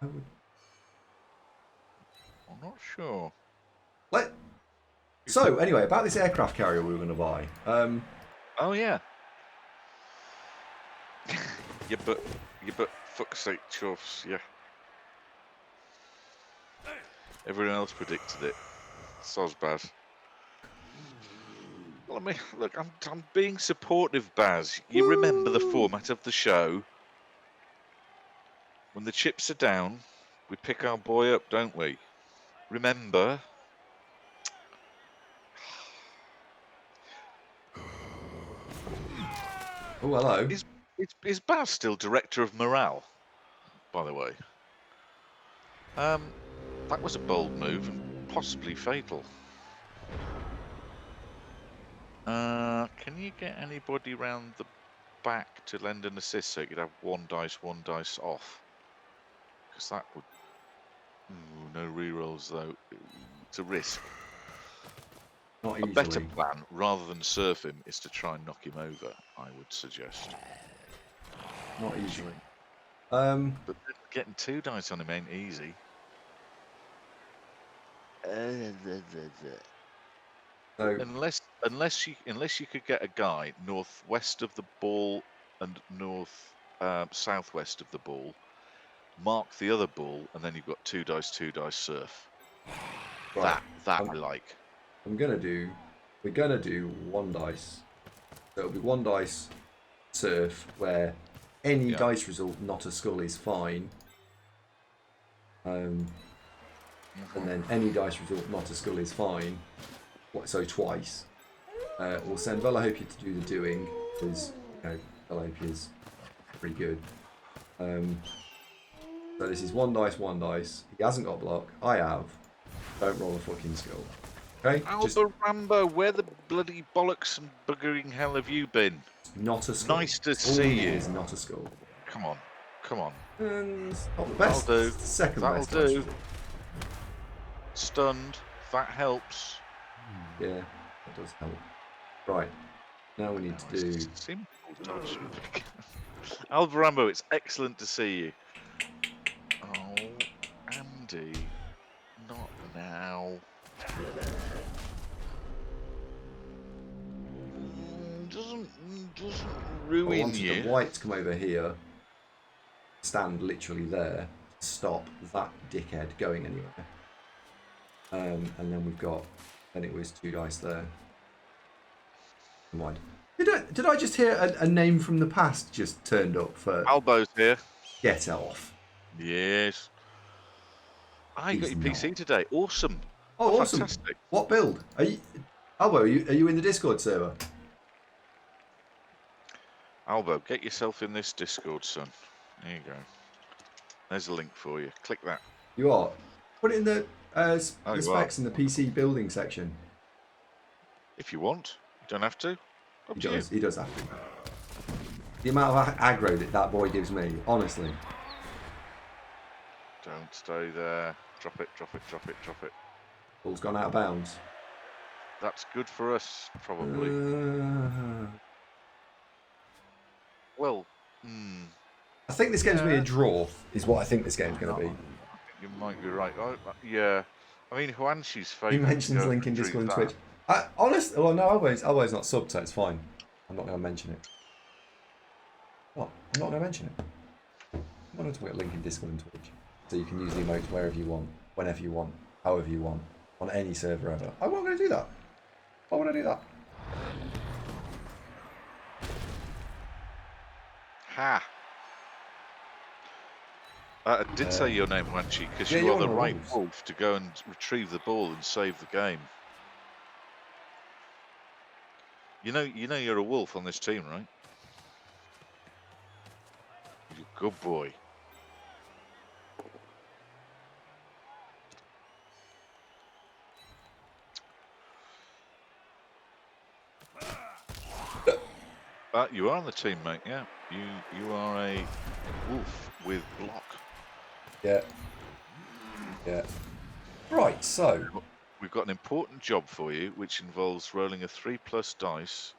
I'm not sure. So anyway, about this aircraft carrier we were going to buy. Oh yeah. Yeah, but fuck's sake, chuffs. Yeah. Everyone else predicted it. So's bad. Well, I mean, look, I'm being supportive, Baz. You remember the format of the show? When the chips are down, we pick our boy up, don't we? Remember? Oh, hello. Is Baz still director of morale? By the way, that was a bold move and possibly fatal. Can you get anybody round the back to lend an assist so you could have one dice off? Because that would... Ooh, no rerolls though. It's a risk. Not A easily. better plan, rather than surf him, is to try and knock him over, I would suggest. Not easily. But getting 2 dice on him ain't easy. So Unless you could get a guy northwest of the ball and southwest of the ball, mark the other ball, and then you've got 2 dice surf. right, That I like. we're gonna do 1 dice. So it'll be 1 dice surf where any dice result not a skull is fine. And then any dice result not a skull is fine. So twice. We'll send Velahopia to do the doing because Velahopia is pretty good. So this is 1 dice. He hasn't got block. I have. Don't roll a fucking skull. Okay? Rambo, where the bloody bollocks and buggering hell have you been? Not a skull. Nice to All see we need you. is not a skull. Come on. And not the best. That'll do. It's the second That'll best. do. Dice result. Stunned. That helps. Yeah, that does help. Right. Now we need to do. Simple dodge. Rambo, it's excellent to see you. Oh, Andy. Not now. Doesn't I ruin wanted you. the white to come over here, stand literally there, stop that dickhead going anywhere. And then we've got, then it was 2 dice there. Never mind. Did I just hear a name from the past just turned up for? Albo's here. Get off. Yes. I got He's your PC today. Awesome. Oh, awesome. Fantastic. What build? Albo, are you in the Discord server? Albo, get yourself in this Discord, son. There you go. There's a link for you. Click that. You are. Put it in the you specs are. in the PC building section. If you want. You don't have to. He does have to. The amount of aggro that boy gives me, honestly. Don't stay there. Drop it. Ball's gone out of bounds. That's good for us, probably. Well, I think this game's going to be a draw, is what I think this game's going to be. You might be right. Yeah. I mean, Huanshi's favourite. He mentions link in Discord and Twitch. Honestly, well, no, Albo's not subbed, so it's fine. I'm not going to mention it. What? I'm not going to mention it. I'm not going to talk about link in Discord and Twitch. So you can use the emotes wherever you want, whenever you want, however you want, on any server ever. I'm not going to do that. Why would I do that? Ha! I did say your name, Huanchi, because yeah, you are the right Wolves. wolf to go and retrieve the ball and save the game. You know you're a wolf on this team, right? You're a good boy. You are on the team, mate. Yeah, you are a wolf with block. Yeah. Yeah. Right, so. We've got an important job for you, which involves rolling a 3+ dice,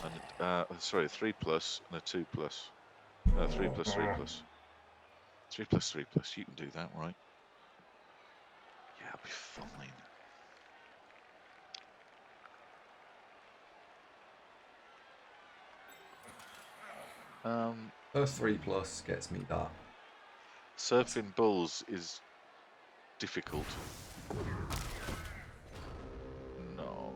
and 3+ and a 2+. 3+. 3+3+. You can do that, right? Yeah, I'll be fine. First 3+ gets me that. Surfing bulls is difficult. No.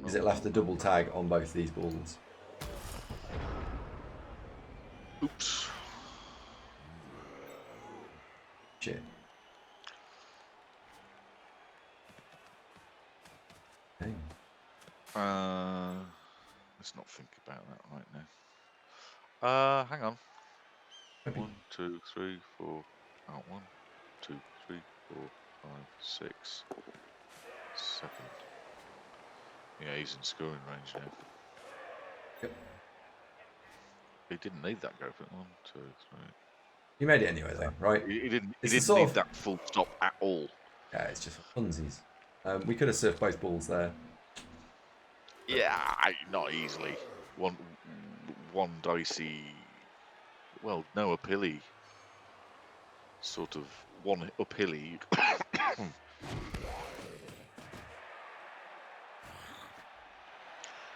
Is it left a double tag on both these bulls? Oops. Shit. Dang. Let's not think about that right now. Hang on. Maybe. 1, 2, 3, 4. Out 1, 2, 3, 4, 5, 6, 7. Yeah, he's in scoring range now. Yep. He didn't need that go for it. 1, 2, 3. You made it anyway, though, right? He didn't. He It's didn't sort need of- that full stop at all. Yeah, it's just for funsies. We could have surfed both balls there. Yeah, not easily. One dicey. Well, no upilly. Sort of one upilly.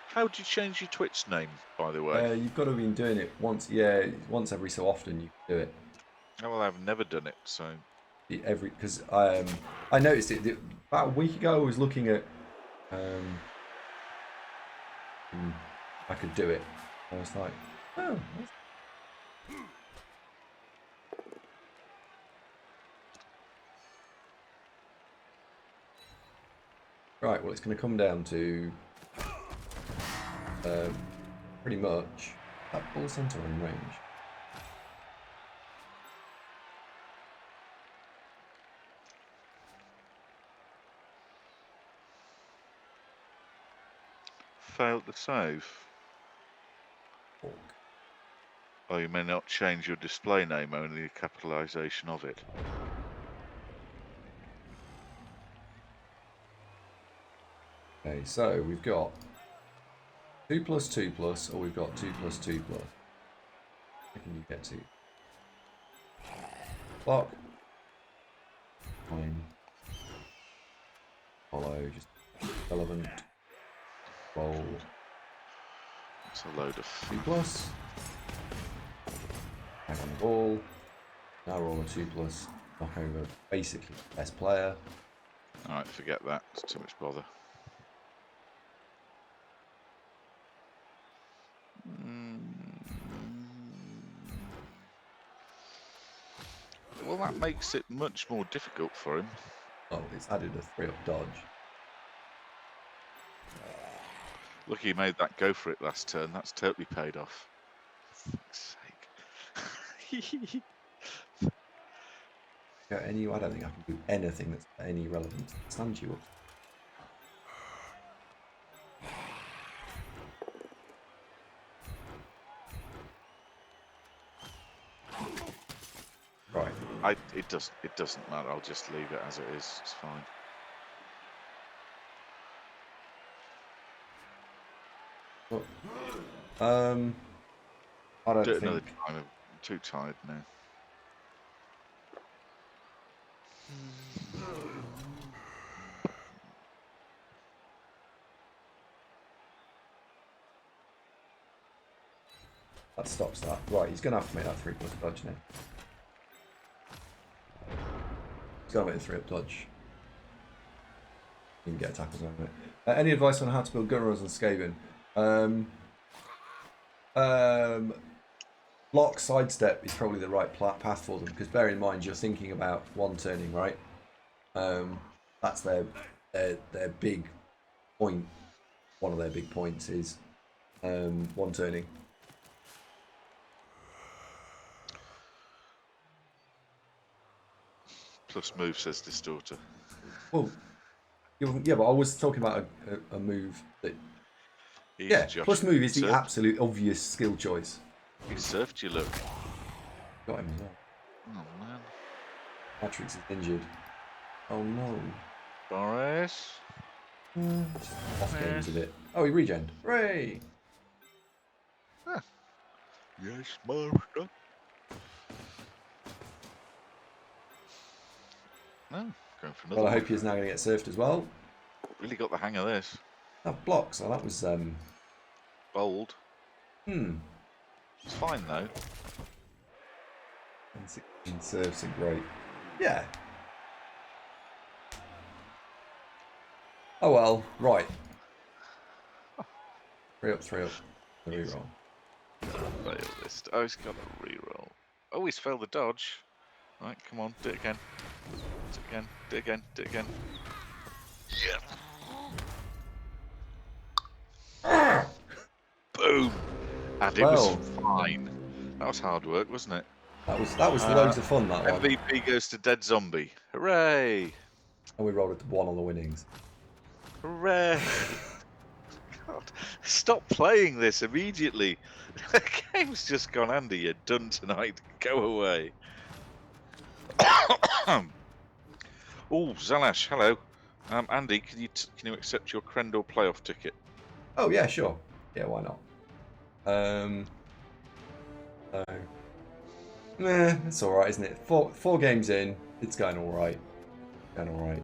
How do you change your Twitch name, by the way? You've got to have been doing it once. Yeah, once every so often you do it. Oh, well, I've never done it, so. Because I noticed it about a week ago. I was looking at I could do it. I was like, oh. Right, well, it's going to come down to pretty much that ball centre in range. Failed the save. Oh, you may not change your display name, only the capitalisation of it. Okay, so we've got 2+2+, or we've got 2+2+. What can you get to? Block. Fine. Follow, just relevant. Roll. It's a load of 2+. Hang on the ball. Now roll a 2+. Knock over basically best player. Alright, forget that. It's too much bother. Well, that makes it much more difficult for him. Oh, it's added a 3-up dodge. Look, he made that go for it last turn. That's totally paid off. For fuck's sake. I don't think I can do anything that's any relevant to stand you up. Right. It doesn't matter. I'll just leave it as it is. It's fine. Well, I don't Do it think. another time. I'm too tired now. That stops that. Right, he's going to have to make that 3+ dodge now. He's got to make the 3-up dodge. You can get tackles on it. Any advice on how to build gun runs and Skaven? Block sidestep is probably the right path for them, because bear in mind you're thinking about one turning, right? That's their big point. One of their big points is one turning. Plus move, says Distorter. Well, yeah, but I was talking about a move that. He's Yeah, Josh. plus move is the Surf. absolute obvious skill choice. He surfed you, look. Got him as well. Oh, man. Matrix is injured. Oh no. Boris? Off games a bit. Oh, he regened. Hooray! Huh. Yes, master. No, going for another Well, I one. hope he's now going to get surfed as well. Really got the hang of this. Oh, blocks. Oh, that was... Bold. Hmm. It's fine, though. 16 serves are great. Yeah. Oh, well. Right. 3 up, 3 up. The reroll. Fail this. Oh, he's got a reroll. Oh, he's failed the dodge. Right, come on, do it again. Do it again, do it again, do it again. Yeah. Boom! And it was fine. That was hard work, wasn't it? That was loads of fun, that one. MVP goes to Dead Zombie. Hooray! And we rolled a 1 on the winnings. Hooray! God, stop playing this immediately. The game's just gone, Andy. You're done tonight. Go away. Oh, Zalash, hello. Andy, can you accept your Krendor playoff ticket? Oh yeah, sure. Yeah, why not? So, it's all right, isn't it? Four games in, it's going all right. Going all right.